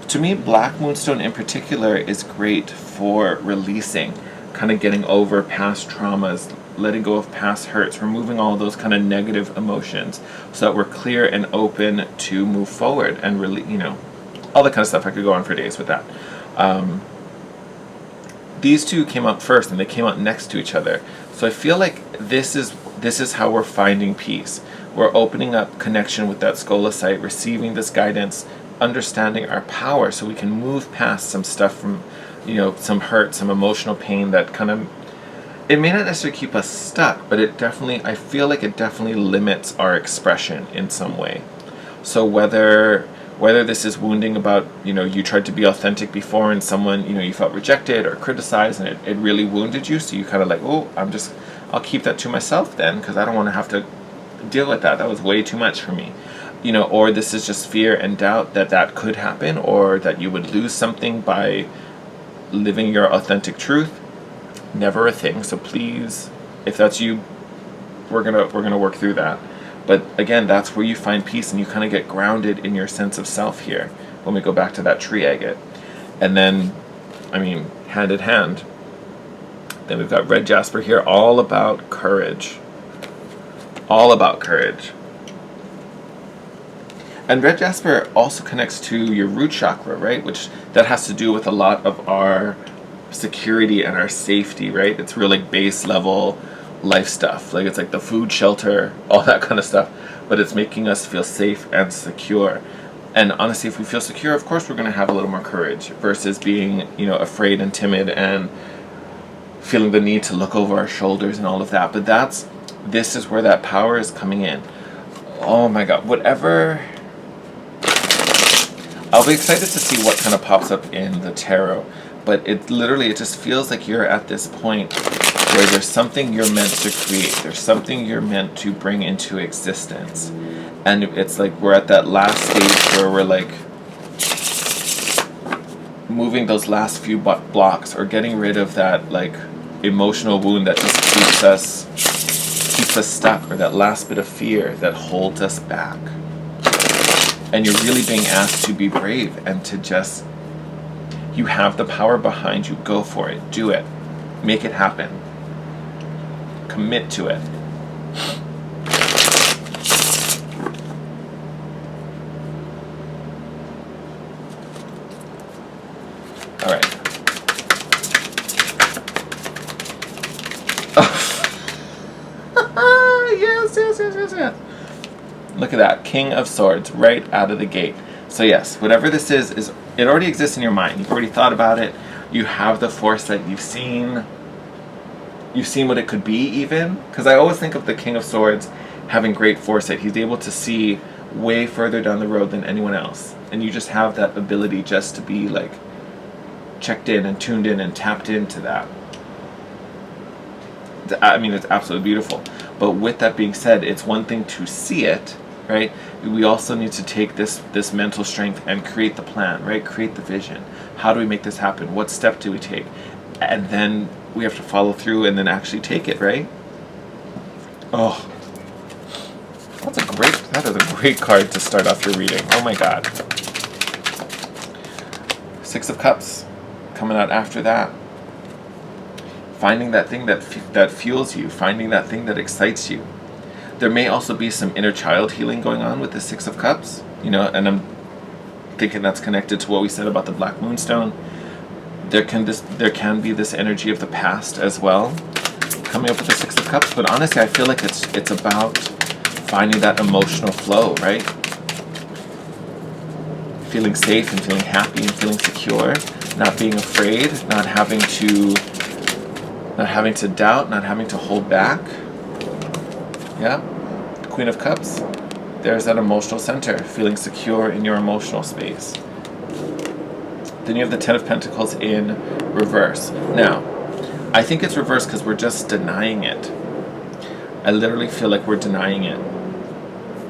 Speaker 1: To me, black moonstone in particular is great for releasing, kind of getting over past traumas, letting go of past hurts, removing all those kind of negative emotions so that we're clear and open to move forward and really, all that kind of stuff. I could go on for days with that. These two came out first and they came out next to each other. So I feel like this is how we're finding peace. We're opening up connection with that scolecite, receiving this guidance, understanding our power so we can move past some stuff from, some hurt, some emotional pain that kind of, it may not necessarily keep us stuck, but I feel like it definitely limits our expression in some way. So whether this is wounding about, you tried to be authentic before and someone, you felt rejected or criticized and it really wounded you, so you kind of like, oh, I'll keep that to myself then because I don't want to have to deal with that. That was way too much for me. Or this is just fear and doubt that could happen or that you would lose something by living your authentic truth. Never a thing. So please, if that's you, we're gonna work through that. But again, that's where you find peace and you kind of get grounded in your sense of self here when we go back to that tree agate. And then, I mean, hand in hand, then we've got red jasper here, all about courage. All about courage. And red jasper also connects to your root chakra, right? Which that has to do with a lot of our security and our safety, right? It's real like base level life stuff. Like it's like the food, shelter, all that kind of stuff. But it's making us feel safe and secure. And honestly, if we feel secure, of course we're going to have a little more courage versus being, you know, afraid and timid and feeling the need to look over our shoulders and all of that. But this is where that power is coming in. Oh my God, whatever. I'll be excited to see what kind of pops up in the tarot, but it just feels like you're at this point where there's something you're meant to create. There's something you're meant to bring into existence. And it's like we're at that last stage where we're like moving those last few blocks or getting rid of that like emotional wound that just keeps us stuck, or that last bit of fear that holds us back. And you're really being asked to be brave and to just, you have the power behind you. Go for it. Do it. Make it happen. Commit to it. All right. Yes. Look at that, King of Swords, right out of the gate. So yes, whatever this is it already exists in your mind. You've already thought about it. You have the foresight. You've seen what it could be even. Because I always think of the King of Swords having great foresight. He's able to see way further down the road than anyone else. And you just have that ability just to be like checked in and tuned in and tapped into that. I mean, it's absolutely beautiful. But with that being said, it's one thing to see it, right? We also need to take this mental strength and create the plan, right? Create the vision. How do we make this happen? What step do we take? And then we have to follow through and then actually take it, right? Oh, that is a great card to start off your reading. Oh my God. Six of Cups coming out after that. Finding that thing that fuels you, finding that thing that excites you. There may also be some inner child healing going on with the Six of Cups, you know, and I'm thinking that's connected to what we said about the Black Moonstone. There can be this energy of the past as well, coming up with the Six of Cups. But honestly, I feel like it's about finding that emotional flow, right? Feeling safe and feeling happy and feeling secure, not being afraid, not having to doubt, not having to hold back. Yeah, Queen of Cups. There's that emotional center, feeling secure in your emotional space. Then you have the Ten of Pentacles in reverse. Now, I think it's reversed because we're just denying it. I literally feel like we're denying it.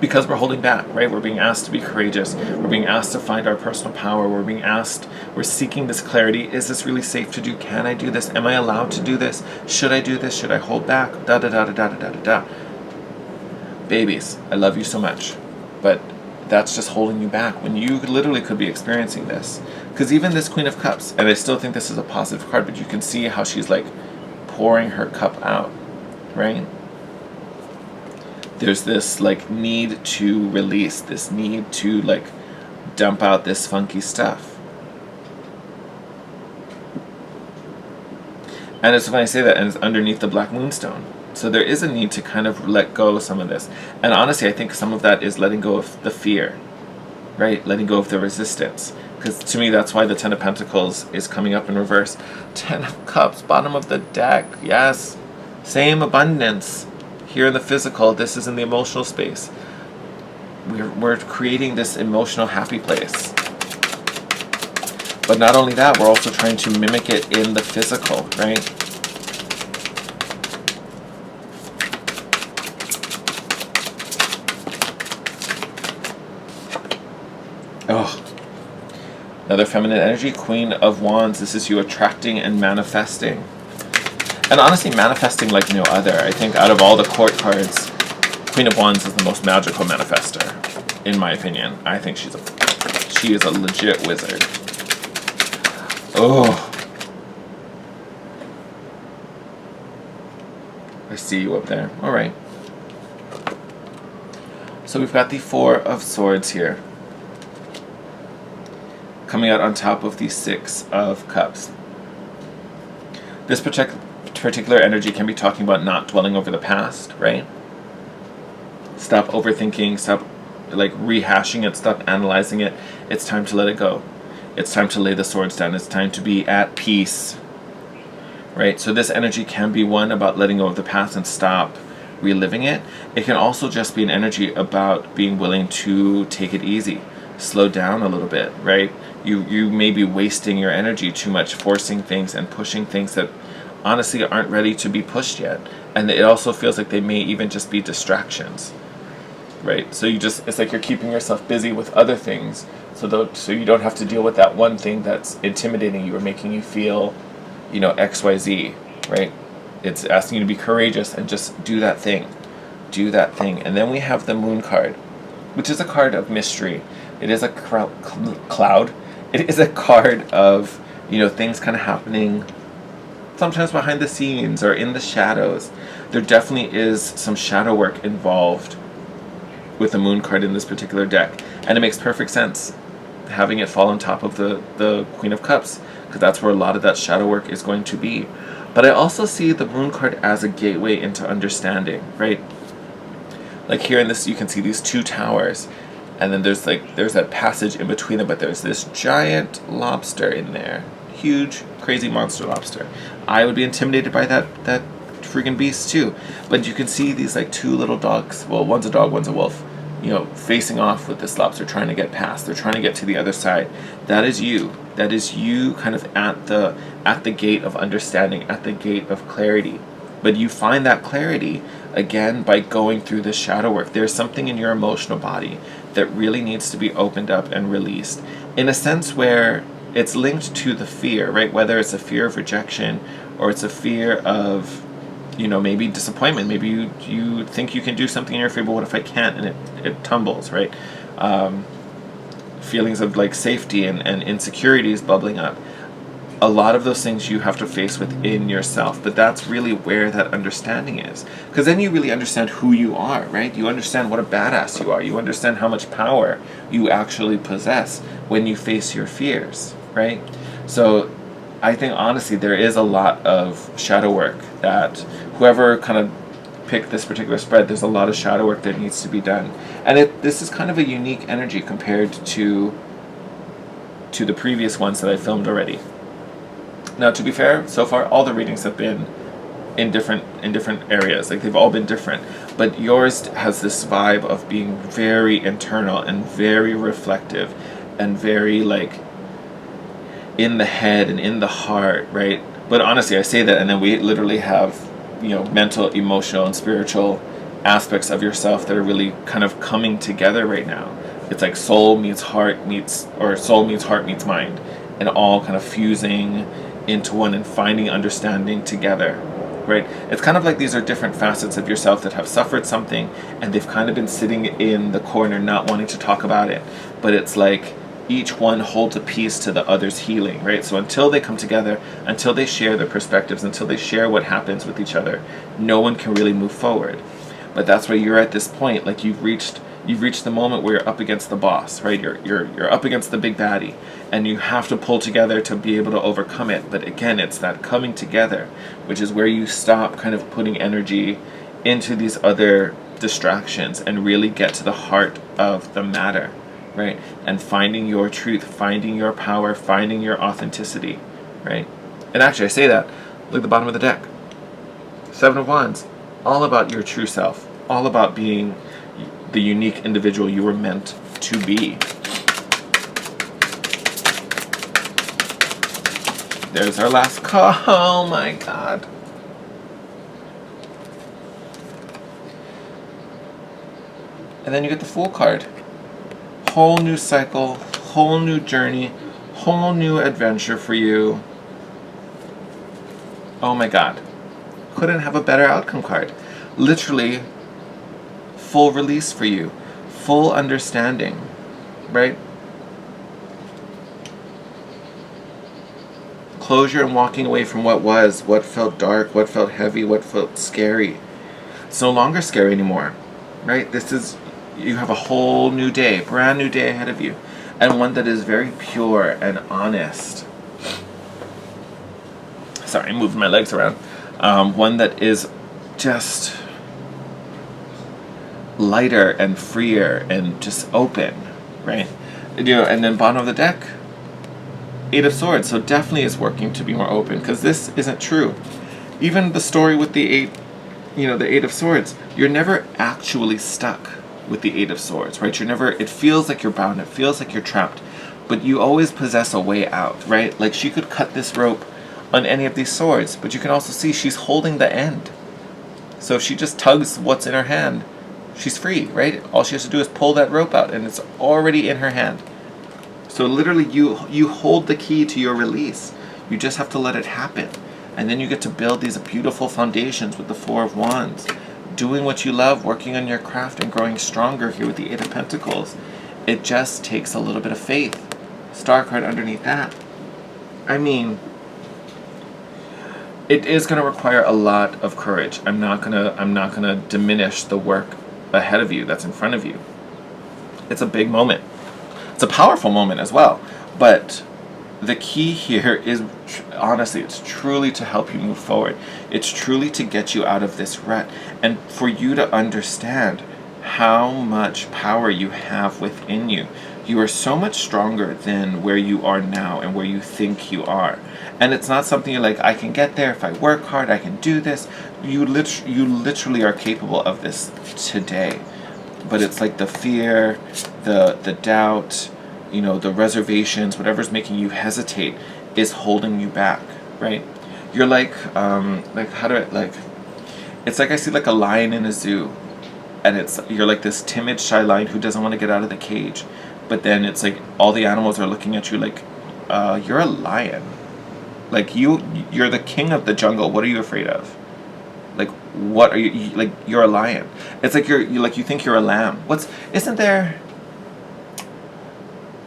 Speaker 1: Because we're holding back, right? We're being asked to be courageous. We're being asked to find our personal power. We're seeking this clarity. Is this really safe to do? Can I do this? Am I allowed to do this? Should I do this? Should I hold back? Da da da da da da da da. Babies, I love you so much. But that's just holding you back when you literally could be experiencing this. Because even this Queen of Cups, and I still think this is a positive card, but you can see how she's like pouring her cup out, right? There's this like need to release, this need to like dump out this funky stuff. And it's when I say that, and it's underneath the Black Moonstone. So there is a need to kind of let go of some of this. And honestly, I think some of that is letting go of the fear, right? Letting go of the resistance. Because to me, that's why the Ten of Pentacles is coming up in reverse. Ten of Cups, bottom of the deck, yes. Same abundance. Here in the physical, this is in the emotional space. We're creating this emotional happy place. But not only that, we're also trying to mimic it in the physical, right? Oh, another feminine energy, Queen of Wands. This is you attracting and manifesting. And honestly, manifesting like no other. I think out of all the court cards, Queen of Wands is the most magical manifester, in my opinion. I think she is a legit wizard. Oh. I see you up there. All right. So we've got the Four of Swords here, coming out on top of the Six of Cups. This particular energy can be talking about not dwelling over the past, right? Stop overthinking, stop like rehashing it, stop analyzing it. It's time to let it go. It's time to lay the swords down. It's time to be at peace, right? So this energy can be one about letting go of the past and stop reliving it. It can also just be an energy about being willing to take it easy, slow down a little bit, right? You may be wasting your energy too much, forcing things and pushing things that honestly aren't ready to be pushed yet. And it also feels like they may even just be distractions, right? So it's like you're keeping yourself busy with other things so you don't have to deal with that one thing that's intimidating you or making you feel, XYZ, right? It's asking you to be courageous and just do that thing. Do that thing. And then we have the Moon card, which is a card of mystery. It is a cloud. It is a card of, things kind of happening sometimes behind the scenes or in the shadows. There definitely is some shadow work involved with the Moon card in this particular deck. And it makes perfect sense having it fall on top of the Queen of Cups, because that's where a lot of that shadow work is going to be. But I also see the Moon card as a gateway into understanding, right? Like here in this, you can see these two towers, and then there's that passage in between them, but there's this giant lobster in there. Huge, crazy monster lobster. I would be intimidated by that freaking beast too. But you can see these like two little dogs. Well, one's a dog, one's a wolf. Facing off with this lobster, trying to get past. They're trying to get to the other side. That is you. That is you kind of at the gate of understanding, at the gate of clarity. But you find that clarity, again, by going through this shadow work. There's something in your emotional body that really needs to be opened up and released. In a sense where it's linked to the fear, right? Whether it's a fear of rejection or it's a fear of, maybe disappointment. Maybe you think you can do something in your fear, but what if I can't? And it tumbles, right? Feelings of like safety and insecurities bubbling up. A lot of those things you have to face within yourself, but that's really where that understanding is. Because then you really understand who you are, right? You understand what a badass you are. You understand how much power you actually possess when you face your fears, right? So I think honestly there is a lot of shadow work that whoever kind of picked this particular spread, there's a lot of shadow work that needs to be done. And this is kind of a unique energy compared to the previous ones that I filmed already. Now, to be fair, so far all the readings have been in different areas. Like they've all been different. But yours has this vibe of being very internal and very reflective and very like in the head and in the heart, right? But honestly, I say that and then we literally have, mental, emotional, and spiritual aspects of yourself that are really kind of coming together right now. It's like soul meets heart meets mind, and all kind of fusing into one and finding understanding together, right? It's kind of like these are different facets of yourself that have suffered something and they've kind of been sitting in the corner not wanting to talk about it, but it's like each one holds a piece to the other's healing, right? So until they come together, until they share their perspectives, until they share what happens with each other, no one can really move forward. But that's where you're at this point, like you've reached the moment where you're up against the boss, right? You're up against the big baddie, and you have to pull together to be able to overcome it. But again, it's that coming together, which is where you stop kind of putting energy into these other distractions and really get to the heart of the matter, right? And finding your truth, finding your power, finding your authenticity, right? And actually, I say that, look at the bottom of the deck. Seven of Wands, all about your true self, all about being the unique individual you were meant to be. There's our last call. Oh my God. And then you get the Fool card. Whole new cycle, whole new journey, whole new adventure for you. Oh my God. couldn't have a better outcome card. Literally, full release for you. Full understanding, right? Closure and walking away from what was, what felt dark, what felt heavy, what felt scary. It's no longer scary anymore, right? You have a whole new day, brand new day ahead of you, and one that is very pure and honest. Sorry, I'm moving my legs around. One that is just lighter and freer and just open, right? And then bottom of the deck, 8 of Swords. So definitely is working to be more open, because this isn't true. Even the story with the 8, the 8 of Swords, you're never actually stuck with the 8 of Swords, right? It feels like you're bound, it feels like you're trapped, but you always possess a way out, right? Like she could cut this rope on any of these swords, but you can also see she's holding the end. So if she just tugs what's in her hand, she's free, right? All she has to do is pull that rope out and it's already in her hand. So literally you hold the key to your release. You just have to let it happen. And then you get to build these beautiful foundations with the 4 of Wands. Doing what you love, working on your craft and growing stronger here with the 8 of Pentacles. It just takes a little bit of faith. Star card underneath that. I mean, it is going to require a lot of courage. I'm not gonna diminish the work ahead of you that's in front of you. It's a big moment. It's a powerful moment as well. But the key here is, honestly, it's truly to help you move forward. It's truly to get you out of this rut and for you to understand how much power you have within you. You are so much stronger than where you are now and where you think you are. And it's not something you're like, I can get there if I work hard, I can do this. You literally are capable of this today. But it's like the fear, the doubt, the reservations, whatever's making you hesitate is holding you back, right? You're like it's like I see like a lion in a zoo, and you're like this timid, shy lion who doesn't want to get out of the cage. But then it's like all the animals are looking at you like, you're a lion. Like you're the king of the jungle. What are you afraid of? Like, what are you like? You're a lion. It's like you think you're a lamb. Isn't there?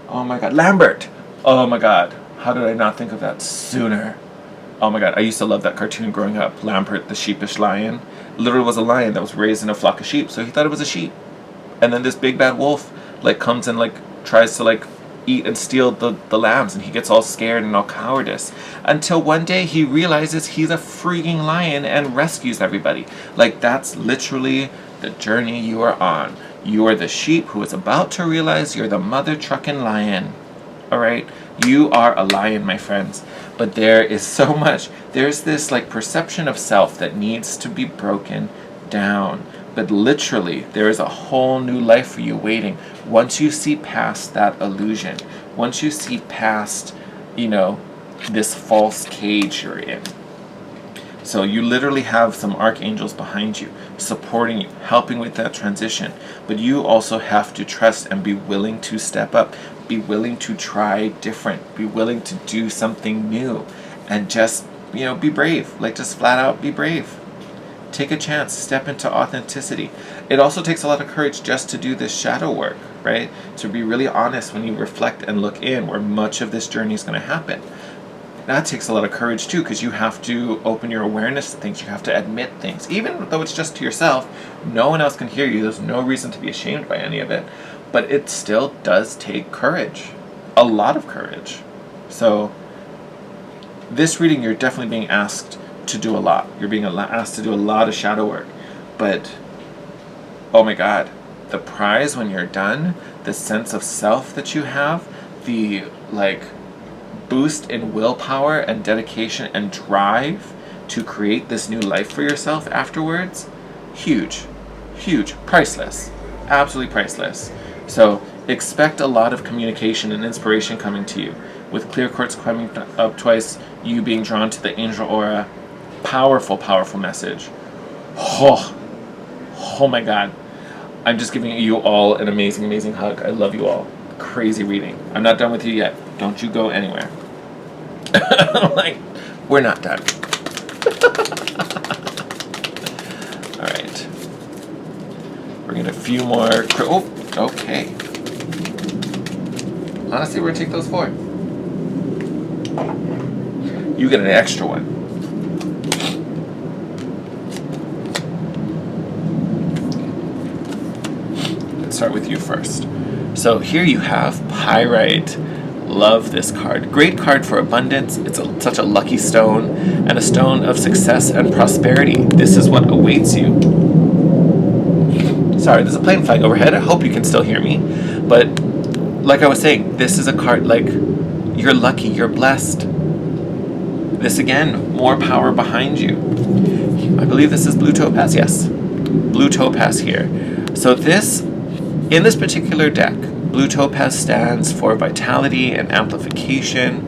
Speaker 1: Oh my God, Lambert. Oh my God, how did I not think of that sooner? Oh my God, I used to love that cartoon growing up. Lambert, the sheepish lion, literally was a lion that was raised in a flock of sheep, so he thought it was a sheep. And then this big bad wolf comes and tries to eat and steal the lambs, and he gets all scared and all cowardice until one day he realizes he's a freaking lion and rescues everybody. That's literally the journey you are on. You are the sheep who is about to realize you're the mother trucking lion. All right, you are a lion, my friends. But there is so much. There's this perception of self that needs to be broken down. But literally, there is a whole new life for you waiting once you see past that illusion. Once you see past, this false cage you're in. So you literally have some archangels behind you, supporting you, helping with that transition. But you also have to trust and be willing to step up, be willing to try different, be willing to do something new, and just, be brave. Just flat out be brave. Take a chance, step into authenticity. It also takes a lot of courage just to do this shadow work, right? To be really honest when you reflect and look in where much of this journey is going to happen. That takes a lot of courage too, because you have to open your awareness to things. You have to admit things. Even though it's just to yourself, no one else can hear you. There's no reason to be ashamed by any of it. But it still does take courage. A lot of courage. So this reading, you're definitely being asked to do a lot. You're being asked to do a lot of shadow work. But, oh my God, the prize when you're done, the sense of self that you have, the boost in willpower and dedication and drive to create this new life for yourself afterwards, huge, priceless, absolutely priceless. So expect a lot of communication and inspiration coming to you. With clear quartz climbing up twice, you being drawn to the angel aura, powerful message. Oh my God. I'm just giving you all an amazing hug. I love you all. Crazy reading. I'm not done with you yet. Don't you go anywhere. We're not done. Alright. We're going to a few more. Oh, okay. Honestly, we're going to take those 4. You get an extra one. Let's start with you first. So here you have Pyrite. Love this card. Great card for abundance. It's such a lucky stone and a stone of success and prosperity. This is what awaits you. Sorry, there's a plane flying overhead. I hope you can still hear me. But like I was saying, this is a card like you're lucky, you're blessed. This again, more power behind you. I believe this is blue topaz. Yes, blue topaz here. So this, in this particular deck, blue topaz stands for vitality and amplification.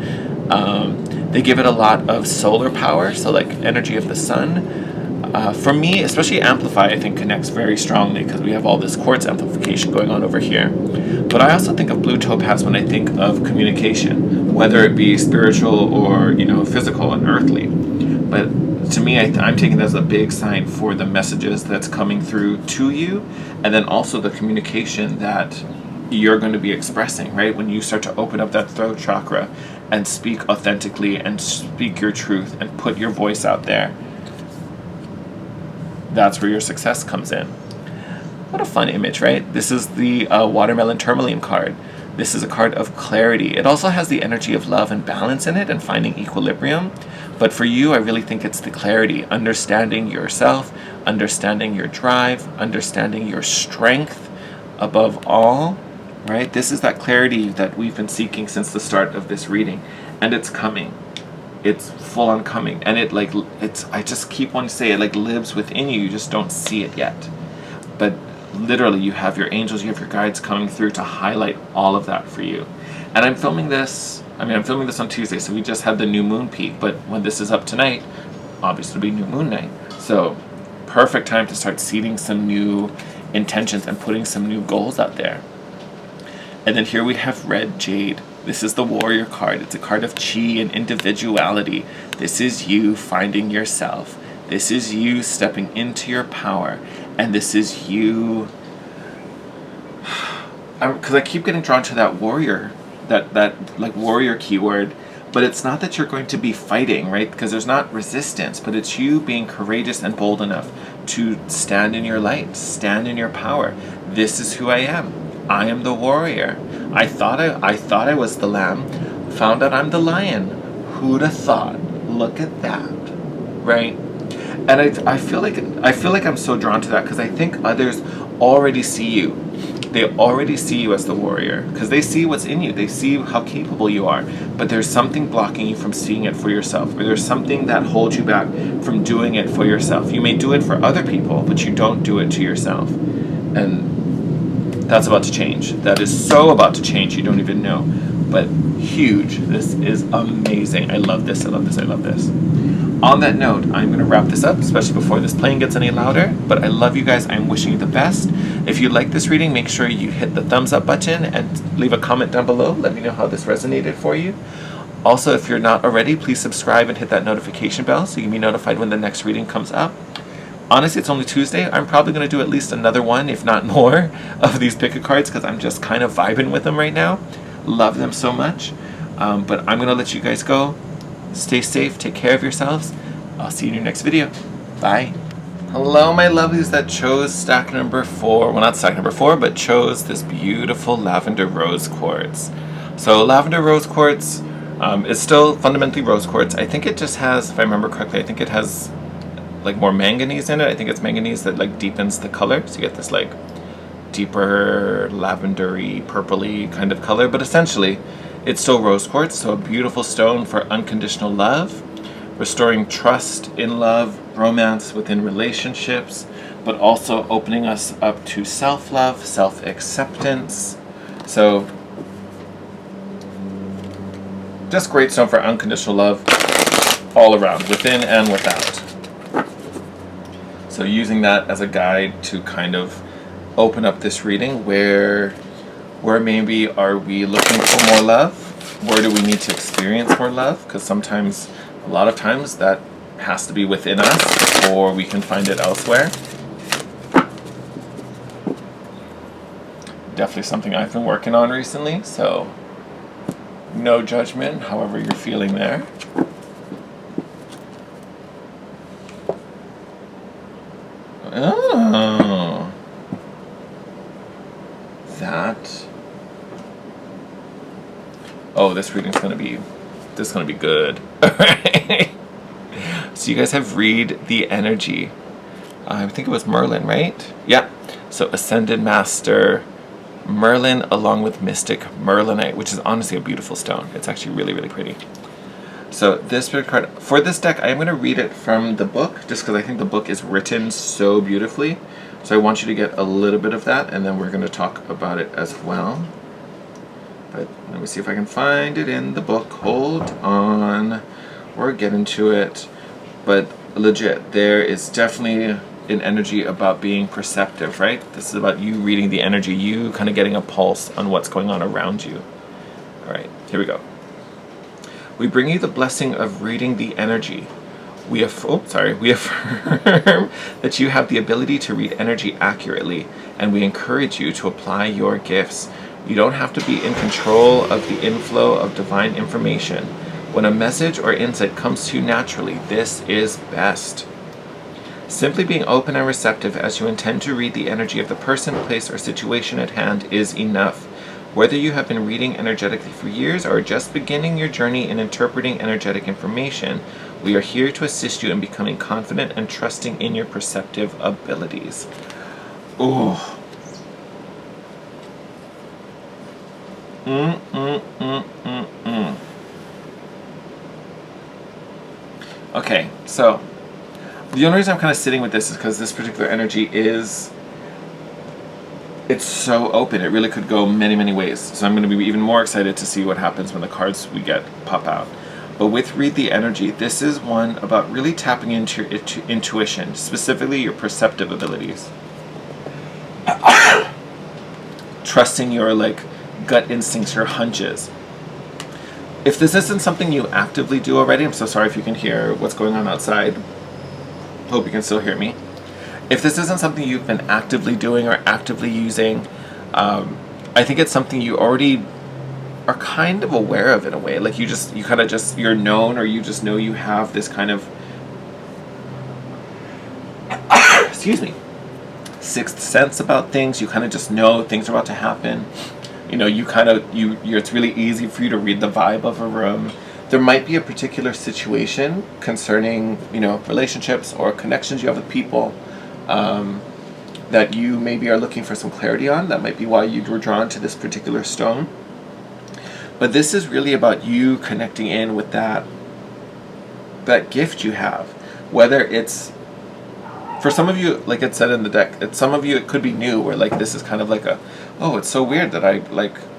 Speaker 1: They give it a lot of solar power, so like energy of the sun. For me, especially amplify, I think connects very strongly because we have all this quartz amplification going on over here. But I also think of blue topaz when I think of communication, whether it be spiritual or physical and earthly. But to me, I'm taking that as a big sign for the messages that's coming through to you, and then also the communication that you're going to be expressing, right? When you start to open up that throat chakra and speak authentically and speak your truth and put your voice out there, that's where your success comes in. What a fun image, right? This is the watermelon tourmaline card. This is a card of clarity. It also has the energy of love and balance in it and finding equilibrium. But for you, I really think it's the clarity, understanding yourself, understanding your drive, understanding your strength above all, right? This is that clarity that we've been seeking since the start of this reading, and it's coming. It's full on coming, and I just keep wanting to say it lives within you. You just don't see it yet, but literally you have your angels, you have your guides coming through to highlight all of that for you. And I'm filming this on Tuesday, so we just had the new moon peak, but when this is up tonight, obviously it'll be new moon night, so perfect time to start seeding some new intentions and putting some new goals out there. And then here we have red jade. This is the warrior card. It's a card of chi and individuality. This is you finding yourself. This is you stepping into your power. And this is you... Because I keep getting drawn to that warrior, that warrior keyword. But it's not that you're going to be fighting, right? Because there's not resistance. But it's you being courageous and bold enough to stand in your light. Stand in your power. This is who I am. I am the warrior. I thought I was the lamb. Found out I'm the lion. Who'd have thought? Look at that, right? And I feel like I'm so drawn to that because I think others already see you. They already see you as the warrior because they see what's in you. They see how capable you are. But there's something blocking you from seeing it for yourself, or there's something that holds you back from doing it for yourself. You may do it for other people, but you don't do it to yourself. And that's about to change. That is so about to change, you don't even know. But huge. This is amazing. I love this, I love this, I love this. On that note, I'm going to wrap this up, especially before this plane gets any louder. But I love you guys. I'm wishing you the best. If you like this reading, make sure you hit the thumbs up button and leave a comment down below. Let me know how this resonated for you. Also, if you're not already, please subscribe and hit that notification bell so you can be notified when the next reading comes up. Honestly, it's only Tuesday. I'm probably going to do at least another one, if not more, of these pick-a-cards because I'm just kind of vibing with them right now. Love them so much. But I'm going to let you guys go. Stay safe. Take care of yourselves. I'll see you in your next video. Bye. Hello, my lovelies that chose stack number 4. Well, not stack number 4, but chose this beautiful lavender rose quartz. So lavender rose quartz is still fundamentally rose quartz. I think it just has, if I remember correctly, I think it has more manganese in it. I think it's manganese that deepens the color, so you get this deeper lavendery, purpley kind of color. But essentially, it's still rose quartz, so a beautiful stone for unconditional love, restoring trust in love, romance within relationships, but also opening us up to self-love, self-acceptance. So, just great stone for unconditional love all around, within and without. So using that as a guide to kind of open up this reading, where maybe are we looking for more love? Where do we need to experience more love? Because a lot of times that has to be within us, or we can find it elsewhere. definitely something I've been working on recently, so no judgment, however you're feeling there. Oh, that. Oh, this reading's gonna be good. All right. So you guys have read the energy. I think it was Merlin, right? Yeah. So Ascended Master Merlin along with Mystic Merlinite, which is honestly a beautiful stone. It's actually really, really pretty. So this card, for this deck, I'm going to read it from the book, just because I think the book is written so beautifully. So I want you to get a little bit of that, and then we're going to talk about it as well. But let me see if I can find it in the book. Hold on. We'll get into it. But legit, there is definitely an energy about being perceptive, right? This is about you reading the energy, you kind of getting a pulse on what's going on around you. All right, here we go. We bring you the blessing of reading the energy. We affirm that you have the ability to read energy accurately, and we encourage you to apply your gifts. You don't have to be in control of the inflow of divine information. When a message or insight comes to you naturally, this is best. Simply being open and receptive as you intend to read the energy of the person, place, or situation at hand is enough. Whether you have been reading energetically for years or just beginning your journey in interpreting energetic information, we are here to assist you in becoming confident and trusting in your perceptive abilities. Ooh. Okay, so the only reason I'm kind of sitting with this is because this particular energy it's so open. It really could go many, many ways. So I'm going to be even more excited to see what happens when the cards we get pop out. But with Read the Energy, this is one about really tapping into your intuition, specifically your perceptive abilities. Trusting your gut instincts, your hunches. If this isn't something you actively do already, I'm so sorry if you can hear what's going on outside. Hope you can still hear me. If this isn't something you've been actively doing or actively using, I think it's something you already are kind of aware of in a way. You're known, or you just know you have this kind of excuse me, sixth sense about things. You kind of just know things are about to happen. It's really easy for you to read the vibe of a room. There might be a particular situation concerning, relationships or connections you have with people that you maybe are looking for some clarity on. That might be why you were drawn to this particular stone. But this is really about you connecting in with that gift you have. Whether it's, for some of you, like it said in the deck, some of you it could be new, where this is kind of it's so weird that I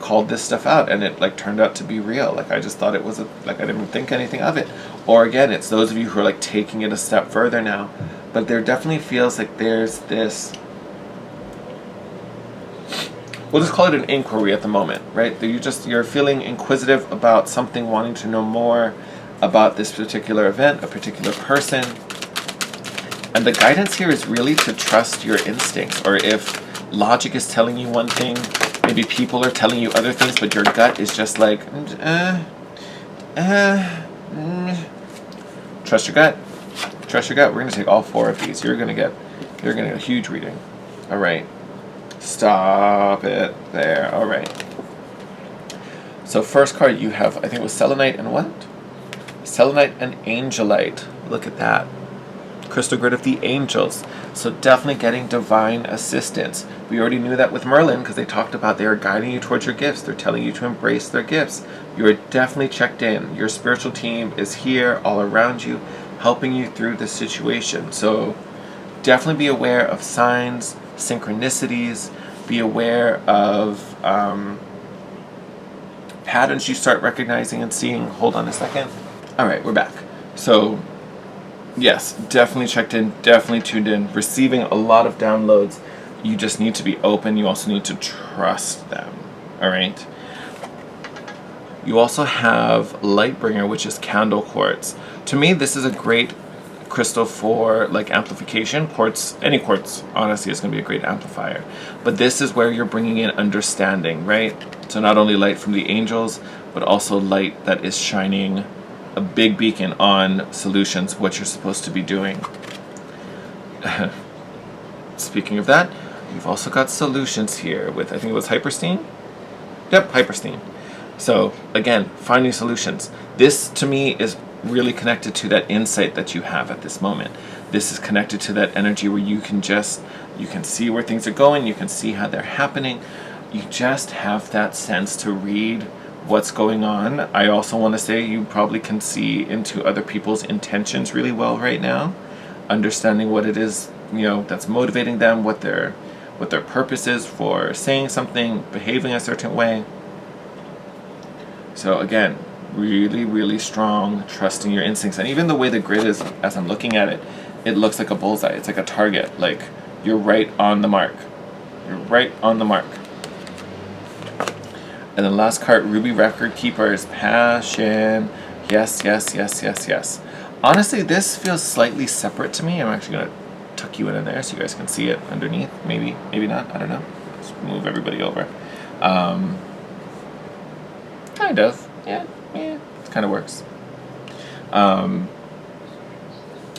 Speaker 1: called this stuff out and it turned out to be real. I just thought it was I didn't think anything of it. Or again, it's those of you who are taking it a step further now. But there definitely feels like there's this, we'll just call it an inquiry at the moment, right? You're feeling inquisitive about something, wanting to know more about this particular event, a particular person. And the guidance here is really to trust your instincts, or if logic is telling you one thing, maybe people are telling you other things, but your gut is just trust your gut. Trust your gut. We're going to take all 4 of these. You're going to get a huge reading. All right. Stop it there. All right. So first card you have, I think it was Selenite and what? Selenite and Angelite. Look at that. Crystal Grid of the Angels. So definitely getting divine assistance. We already knew that with Merlin, because they talked about they are guiding you towards your gifts. They're telling you to embrace their gifts. You are definitely checked in. Your spiritual team is here all around you, helping you through this situation. So definitely be aware of signs, synchronicities, be aware of patterns you start recognizing and seeing. Hold on a second. All right, we're back. So yes, definitely checked in, definitely tuned in, receiving a lot of downloads. You just need to be open. You also need to trust them. All right. You also have Lightbringer, which is Candle Quartz. To me, this is a great crystal for like amplification. Quartz, any quartz, honestly, is going to be a great amplifier. But this is where you're bringing in understanding, right? So not only light from the angels, but also light that is shining a big beacon on solutions, what you're supposed to be doing. Speaking of that, you've also got solutions here with, I think it was Hyperstein? Yep, Hyperstein. So again, finding solutions. This to me is really connected to that insight that you have at this moment. This is connected to that energy where you can see where things are going, you can see how they're happening. You just have that sense to read what's going on. I also want to say you probably can see into other people's intentions really well right now, understanding what it is, that's motivating them, what their purpose is for saying something, behaving a certain way. So again, really, really strong, trusting your instincts. And even the way the grid is, as I'm looking at it, it looks like a bullseye. It's like a target. Like, you're right on the mark. You're right on the mark. And then last card, Ruby Record Keepers, Passion. Yes, yes, yes, yes, yes. Honestly, this feels slightly separate to me. I'm actually going to tuck you in there so you guys can see it underneath. Maybe, maybe not. I don't know. Let's move everybody over. Kind of. Yeah, it kind of works.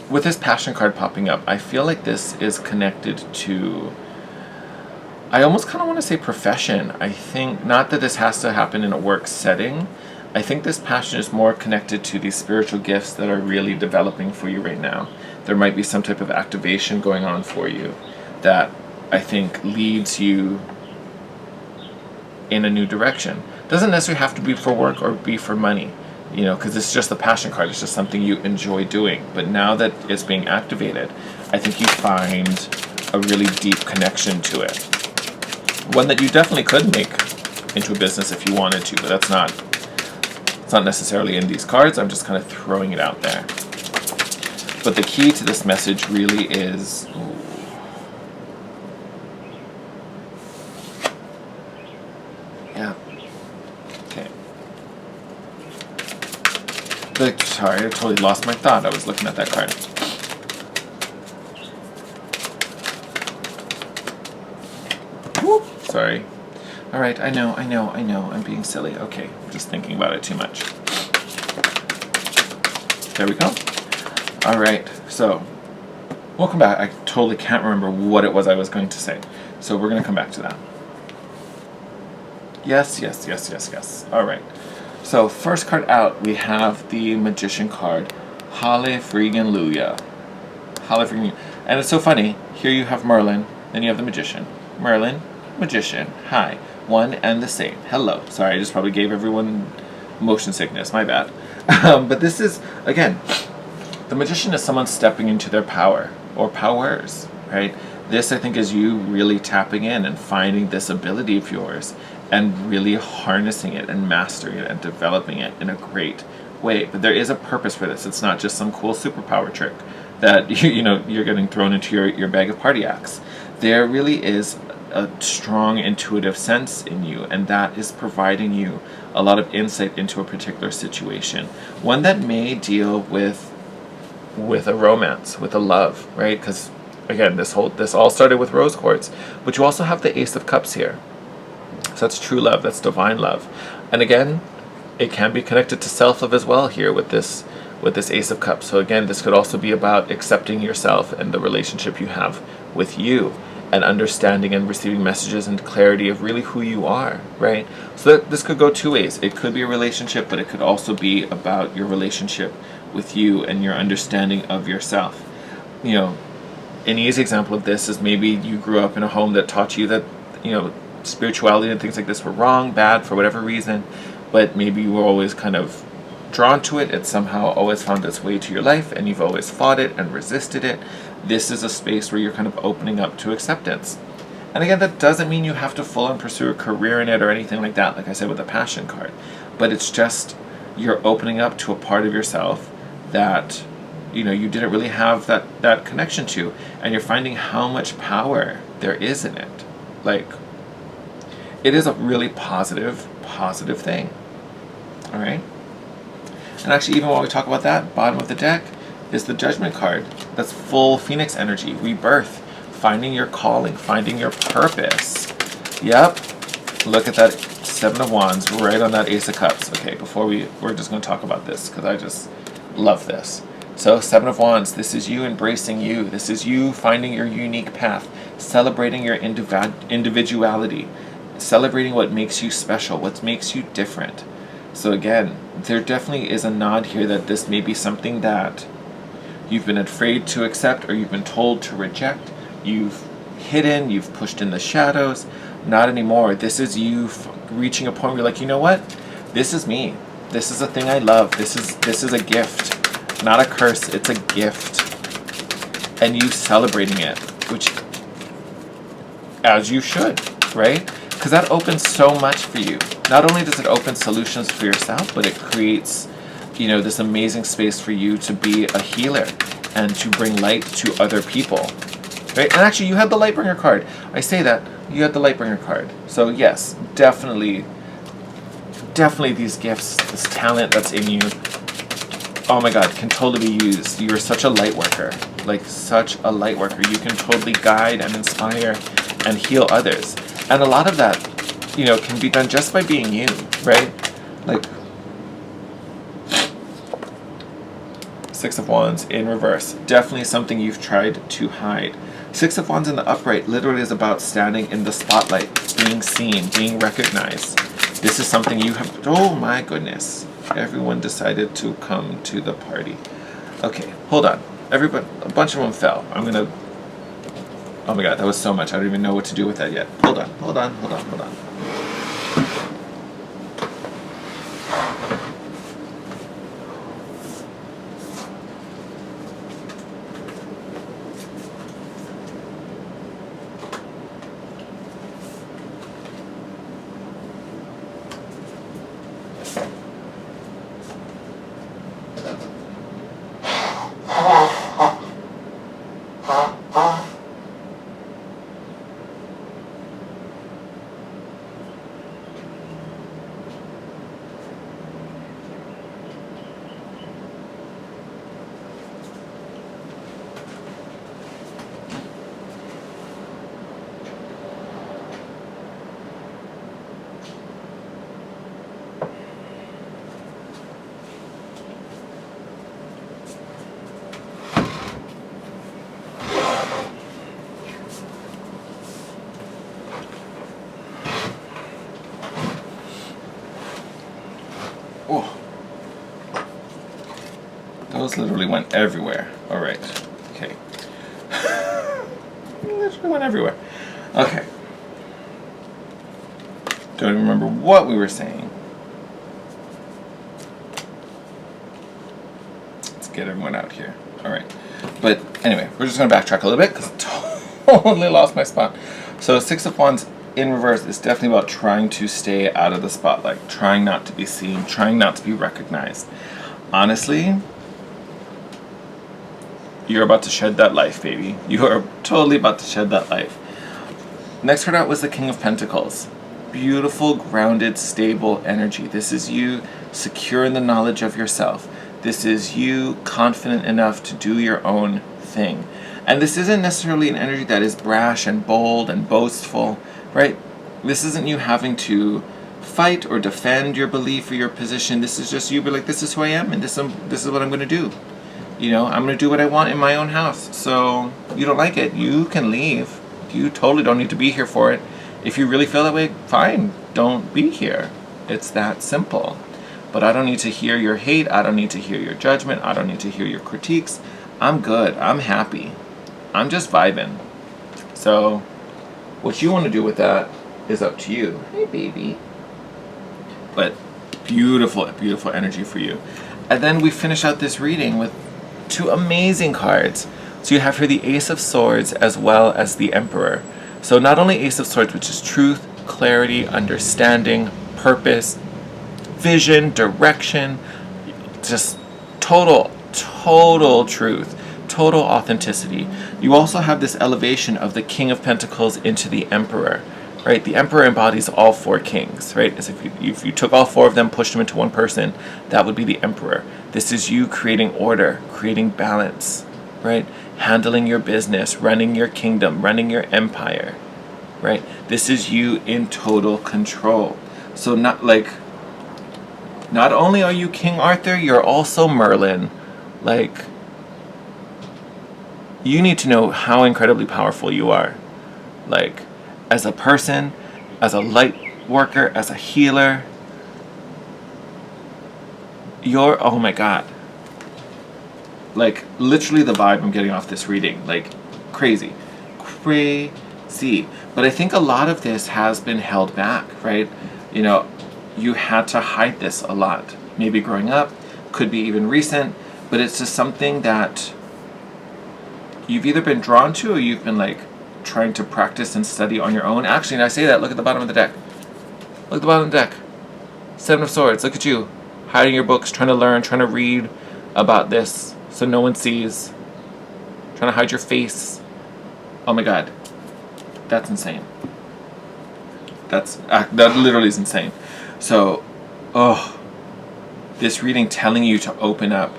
Speaker 1: With this Passion card popping up, I feel like this is connected to, I almost kind of want to say profession. I think, not that this has to happen in a work setting. I think this passion is more connected to these spiritual gifts that are really developing for you right now. There might be some type of activation going on for you that I think leads you in a new direction. Doesn't necessarily have to be for work or be for money, because it's just the passion card. It's just something you enjoy doing. But now that it's being activated, I think you find a really deep connection to it. One that you definitely could make into a business if you wanted to, but it's not necessarily in these cards. I'm just kind of throwing it out there. But the key to this message really is, sorry, I totally lost my thought. I was looking at that card. Whoop, sorry. All right, I know. I'm being silly. Okay, I'm just thinking about it too much. There we go. All right, so welcome back. I totally can't remember what it was I was going to say. So we're going to come back to that. Yes. All right. So first card out, we have the Magician card. Hallelujah. Hallelujah. And it's so funny. Here you have Merlin, then you have the Magician. Merlin, Magician. Hi. One and the same. Hello. Sorry, I just probably gave everyone motion sickness. My bad. But this is, again, the Magician is someone stepping into their power or powers, right? This, I think, is you really tapping in and finding this ability of yours and really harnessing it and mastering it and developing it in a great way. But there is a purpose for this. It's not just some cool superpower trick that you're getting thrown into your bag of party acts. There really is a strong intuitive sense in you, and that is providing you a lot of insight into a particular situation. One that may deal with a romance, with a love, right? Because again, this all started with rose quartz, but you also have the Ace of Cups here. So that's true love, that's divine love. And again, it can be connected to self-love as well here with this Ace of Cups. So again, this could also be about accepting yourself and the relationship you have with you, and understanding and receiving messages and clarity of really who you are, right? So this could go two ways. It could be a relationship, but it could also be about your relationship with you and your understanding of yourself. An easy example of this is maybe you grew up in a home that taught you that, spirituality and things like this were wrong, bad, for whatever reason, but maybe you were always kind of drawn to it. It somehow always found its way to your life, and you've always fought it and resisted it. This is a space where you're kind of opening up to acceptance. And again, that doesn't mean you have to full on pursue a career in it or anything like that, like I said with the Passion card. But it's just, you're opening up to a part of yourself that you didn't really have that connection to, and you're finding how much power there is in it. Like, it is a really positive thing. All right. And actually, even while we talk about that, bottom of the deck, is the Judgment card. That's full Phoenix energy, rebirth, finding your calling, finding your purpose. Yep. Look at that Seven of Wands right on that Ace of Cups. Okay, we're just going to talk about this because I just love this. So, Seven of Wands, this is you embracing you. This is you finding your unique path, celebrating your individuality, celebrating what makes you special, what makes you different. So again, there definitely is a nod here that this may be something that you've been afraid to accept or you've been told to reject. You've hidden, you've pushed in the shadows. Not anymore. This is you reaching a point where you're like, you know what? This is me. This is a thing I love. This is a gift. Not a curse. It's a gift. And you celebrating it, which, as you should, right? Because that opens so much for you. Not only does it open solutions for yourself, but it creates, this amazing space for you to be a healer and to bring light to other people, right? And actually, you had the Lightbringer card. I say that. You had the Lightbringer card. So yes, definitely these gifts, this talent that's in you, oh my God, can totally be used. You're such a light worker, like such a light worker. You can totally guide and inspire and heal others. And a lot of that, can be done just by being you, right? Like, Six of Wands in reverse. Definitely something you've tried to hide. Six of Wands in the upright literally is about standing in the spotlight, being seen, being recognized. This is something you have, oh my goodness. Everyone decided to come to the party. Okay, hold on. Everybody, a bunch of them fell. Oh my God, that was so much. I don't even know what to do with that yet. Hold on. Oh, those literally went everywhere. All right, okay. Literally went everywhere. Okay. Don't even remember what we were saying. Let's get everyone out here. All right. But anyway, we're just going to backtrack a little bit because I totally lost my spot. So Six of Wands in reverse is definitely about trying to stay out of the spotlight, trying not to be seen, trying not to be recognized. Honestly, you're about to shed that life, baby. You are totally about to shed that life. Next card out was the King of Pentacles. Beautiful, grounded, stable energy. This is you secure in the knowledge of yourself. This is you confident enough to do your own thing. And this isn't necessarily an energy that is brash and bold and boastful, right? This isn't you having to fight or defend your belief or your position. This is just you be like, this is who I am and this is what I'm going to do. I'm going to do what I want in my own house. So you don't like it, you can leave. You totally don't need to be here for it. If you really feel that way, fine, don't be here. It's that simple. But I don't need to hear your hate. I don't need to hear your judgment. I don't need to hear your critiques. I'm good. I'm happy. I'm just vibing. So what you want to do with that is up to you. Hey, baby. But beautiful, beautiful energy for you. And then we finish out this reading with two amazing cards. So you have here the Ace of Swords as well as the Emperor. So not only Ace of Swords, which is truth, clarity, understanding, purpose, vision, direction, just total truth, total authenticity. You also have this elevation of the King of Pentacles into the Emperor, right? The Emperor embodies all four kings, right? As if you took all four of them, pushed them into one person, that would be the Emperor. This is you creating order, creating balance, right? Handling your business, running your kingdom, running your empire, right? This is you in total control. So not only are you King Arthur, you're also Merlin. Like, you need to know how incredibly powerful you are. Like, as a person, as a light worker, as a healer, you're, oh my God. Like, literally the vibe I'm getting off this reading. Like, crazy. Crazy. But I think a lot of this has been held back, right? You know, you had to hide this a lot. Maybe growing up, could be even recent, but it's just something that you've either been drawn to or you've been like trying to practice and study on your own. Actually, and I say that, look at the bottom of the deck. Look at the bottom of the deck. Seven of Swords, look at you. Hiding your books, trying to learn, trying to read about this so no one sees. Trying to hide your face. Oh my God. That's insane. That literally is insane. So, this reading telling you to open up.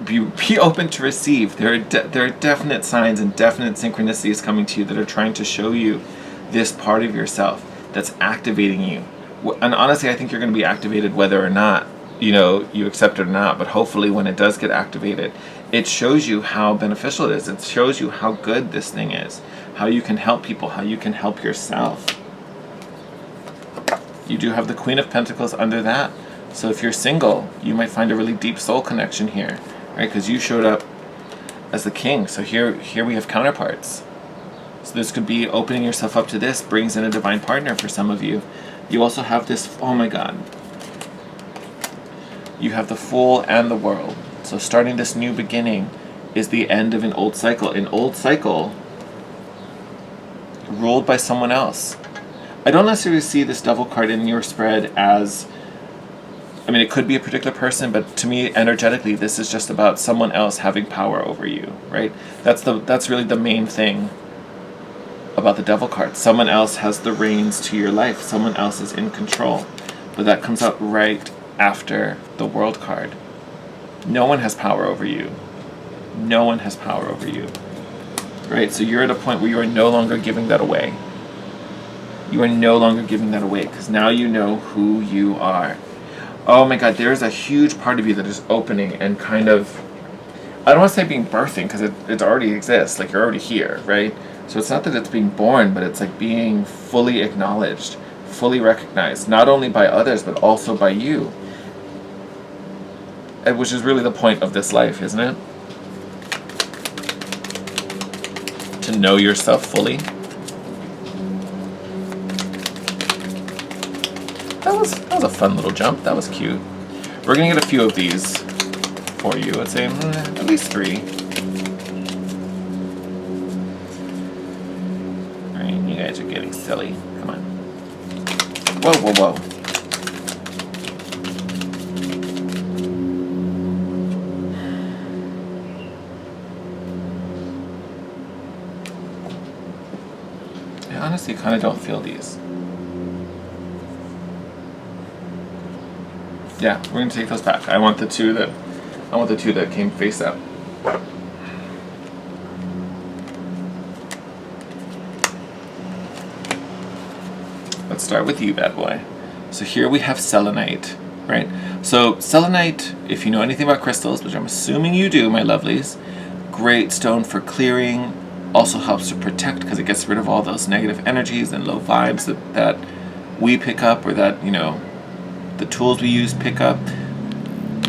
Speaker 1: Be open to receive. There are definite signs and definite synchronicities coming to you that are trying to show you this part of yourself that's activating you. And honestly, I think you're going to be activated whether or not, you know, you accept it or not. But hopefully when it does get activated, it shows you how beneficial it is. It shows you how good this thing is. How you can help people. How you can help yourself. You do have the Queen of Pentacles under that. So if you're single, you might find a really deep soul connection here. Right? Because you showed up as the king. So here we have counterparts. So this could be opening yourself up to this. Brings in a divine partner for some of you. You also have this, oh my God. You have the Fool and the World. So starting this new beginning is the end of an old cycle. An old cycle ruled by someone else. I don't necessarily see this Devil card in your spread as, I mean, it could be a particular person, but to me, energetically, this is just about someone else having power over you, right? That's really the main thing about the Devil card. Someone else has the reins to your life. Someone else is in control. But that comes out right after the World card. No one has power over you. No one has power over you. Right? So you're at a point where you are no longer giving that away. You are no longer giving that away because now you know who you are. Oh my God, there's a huge part of you that is opening and kind of, I don't want to say being birthing because it already exists. Like, you're already here, right? So it's not that it's being born, but it's like being fully acknowledged, fully recognized, not only by others, but also by you. Which is really the point of this life, isn't it? To know yourself fully. That was a fun little jump. That was cute. We're going to get a few of these for you. I'd say at least 3. Alright, you guys are getting silly. Come on. Whoa, whoa, whoa. I honestly kind of don't feel these. Yeah, we're going to take those back. I want the two that came face up. Let's start with you, bad boy. So here we have selenite, right? So selenite, if you know anything about crystals, which I'm assuming you do, my lovelies, great stone for clearing, also helps to protect because it gets rid of all those negative energies and low vibes that we pick up, or that, you know, the tools we use pick up.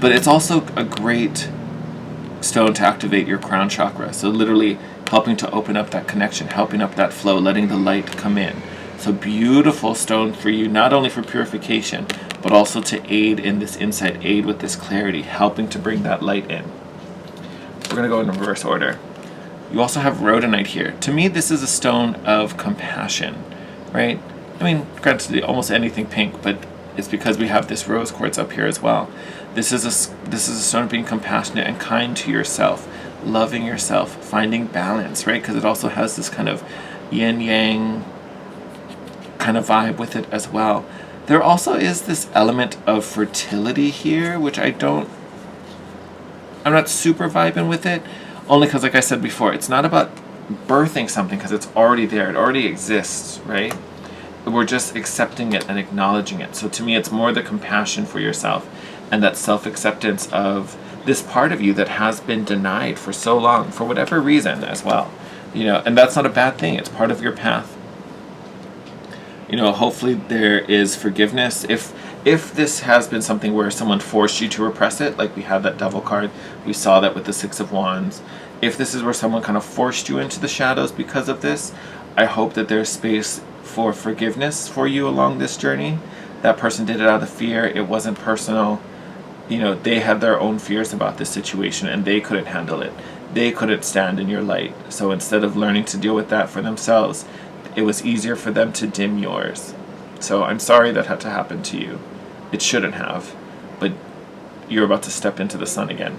Speaker 1: But it's also a great stone to activate your crown chakra. So literally helping to open up that connection, helping up that flow, letting the light come in. So beautiful stone for you, not only for purification, but also to aid in this insight, aid with this clarity, helping to bring that light in. We're going to go in reverse order. You also have rhodonite here. To me, this is a stone of compassion, right? I mean, granted, almost anything pink, but it's because we have this rose quartz up here as well. This is a stone of being compassionate and kind to yourself, loving yourself, finding balance, right? Because it also has this kind of yin-yang kind of vibe with it as well. There also is this element of fertility here, which I don't I'm not super vibing with it, only because, like I said before, it's not about birthing something because it's already there. It already exists, right? We're just accepting it and acknowledging it. So to me, it's more the compassion for yourself and that self-acceptance of this part of you that has been denied for so long, for whatever reason as well. You know, and that's not a bad thing. It's part of your path. You know, hopefully there is forgiveness. If this has been something where someone forced you to repress it, like we had that Devil card, we saw that with the Six of Wands. If this is where someone kind of forced you into the shadows because of this, I hope that there's space for forgiveness for you along this journey. That person did it out of fear. It wasn't personal. You know, they had their own fears about this situation and they couldn't handle it. They couldn't stand in your light. So instead of learning to deal with that for themselves, it was easier for them to dim yours. So I'm sorry that had to happen to you. It shouldn't have, but you're about to step into the sun again.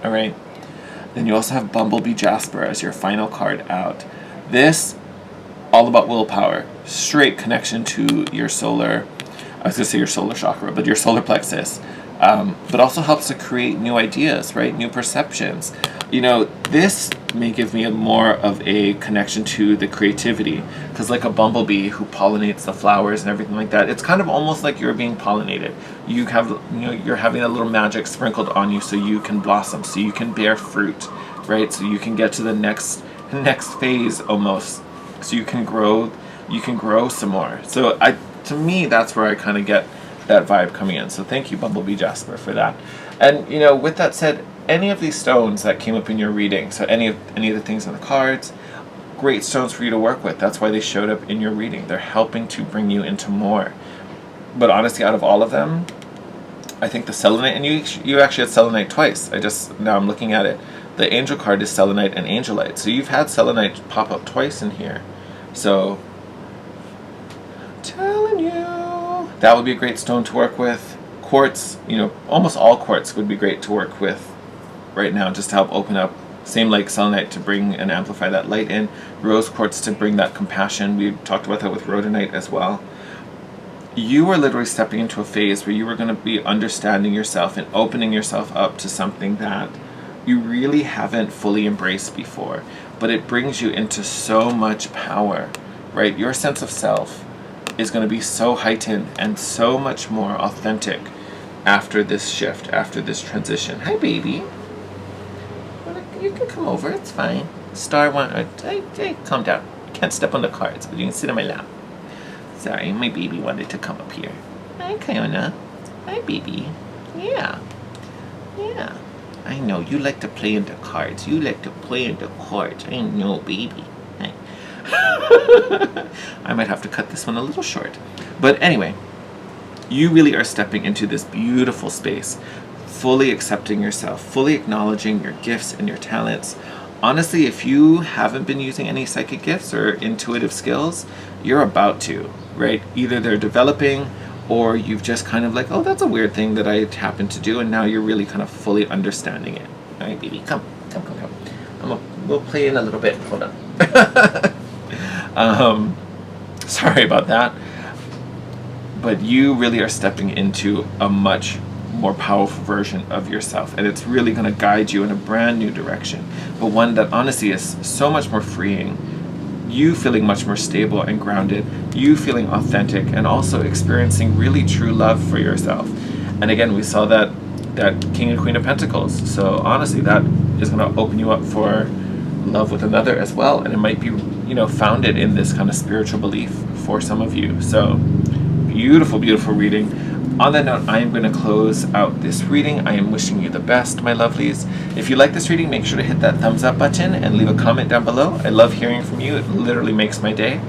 Speaker 1: All right. Then you also have Kambaba Jasper as your final card out. This, all about willpower, straight connection to your solar, I was going to say your solar chakra, but your solar plexus. But also helps to create new ideas, right? New perceptions. You know, this may give me more of a connection to the creativity, because like a bumblebee who pollinates the flowers and everything like that, it's kind of almost like you're being pollinated. You have, you know, you're having a little magic sprinkled on you so you can blossom, so you can bear fruit, right? So you can get to the next phase almost, so you can grow some more. So to me, that's where I kind of get that vibe coming in. So thank you, Kambaba Jasper, for that. And you know, with that said, any of these stones that came up in your reading, so any of the things on the cards, great stones for you to work with. That's why they showed up in your reading. They're helping to bring you into more. But honestly, out of all of them, I think the selenite, and you actually had selenite twice. Now I'm looking at it. The angel card is selenite and angelite. So you've had selenite pop up twice in here. So, telling you, that would be a great stone to work with. Quartz, you know, almost all quartz would be great to work with right now, just to help open up. Same like selenite to bring and amplify that light in. Rose quartz to bring that compassion. We talked about that with rhodonite as well. You are literally stepping into a phase where you are going to be understanding yourself and opening yourself up to something that you really haven't fully embraced before. But it brings you into so much power, right? Your sense of self is going to be so heightened and so much more authentic after this shift, after this transition. Hi, baby. You can come over. It's fine. Star one. Hey, calm down. Can't step on the cards, but you can sit on my lap. Sorry, my baby wanted to come up here. Hi, Kiona. Hi, baby. Yeah. I know you like to play in the cards. I know, baby. I might have to cut this one a little short. But anyway, you really are stepping into this beautiful space, fully accepting yourself, fully acknowledging your gifts and your talents. Honestly, if you haven't been using any psychic gifts or intuitive skills, you're about to, right? Either they're developing or you've just kind of like, oh, that's a weird thing that I happen to do, and now you're really kind of fully understanding it. All right, baby, come. We'll play in a little bit. Hold on. Sorry about that. But you really are stepping into a much more powerful version of yourself, and it's really going to guide you in a brand new direction, but one that honestly is so much more freeing. You feeling much more stable and grounded, you feeling authentic, and also experiencing really true love for yourself. And again, we saw that King and Queen of Pentacles, so honestly that is going to open you up for love with another as well, and it might be, you know, founded in this kind of spiritual belief for some of you. So beautiful reading. On that note, I am going to close out this reading. I am wishing you the best, my lovelies. If you like this reading, make sure to hit that thumbs up button and leave a comment down below. I love hearing from you. It literally makes my day.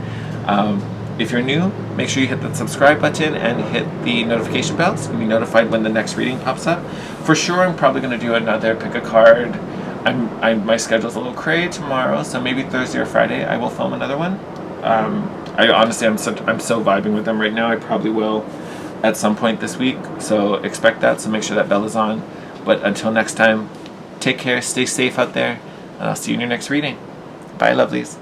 Speaker 1: If you're new, make sure you hit that subscribe button and hit the notification bell so you can be notified when the next reading pops up. For sure, I'm probably going to do another pick a card. My schedule's a little cray tomorrow, so maybe Thursday or Friday I will film another one. I honestly, I'm so vibing with them right now. I probably will at some point this week, so expect that, so make sure that bell is on. But until next time, take care, stay safe out there, and I'll see you in your next reading. Bye, lovelies.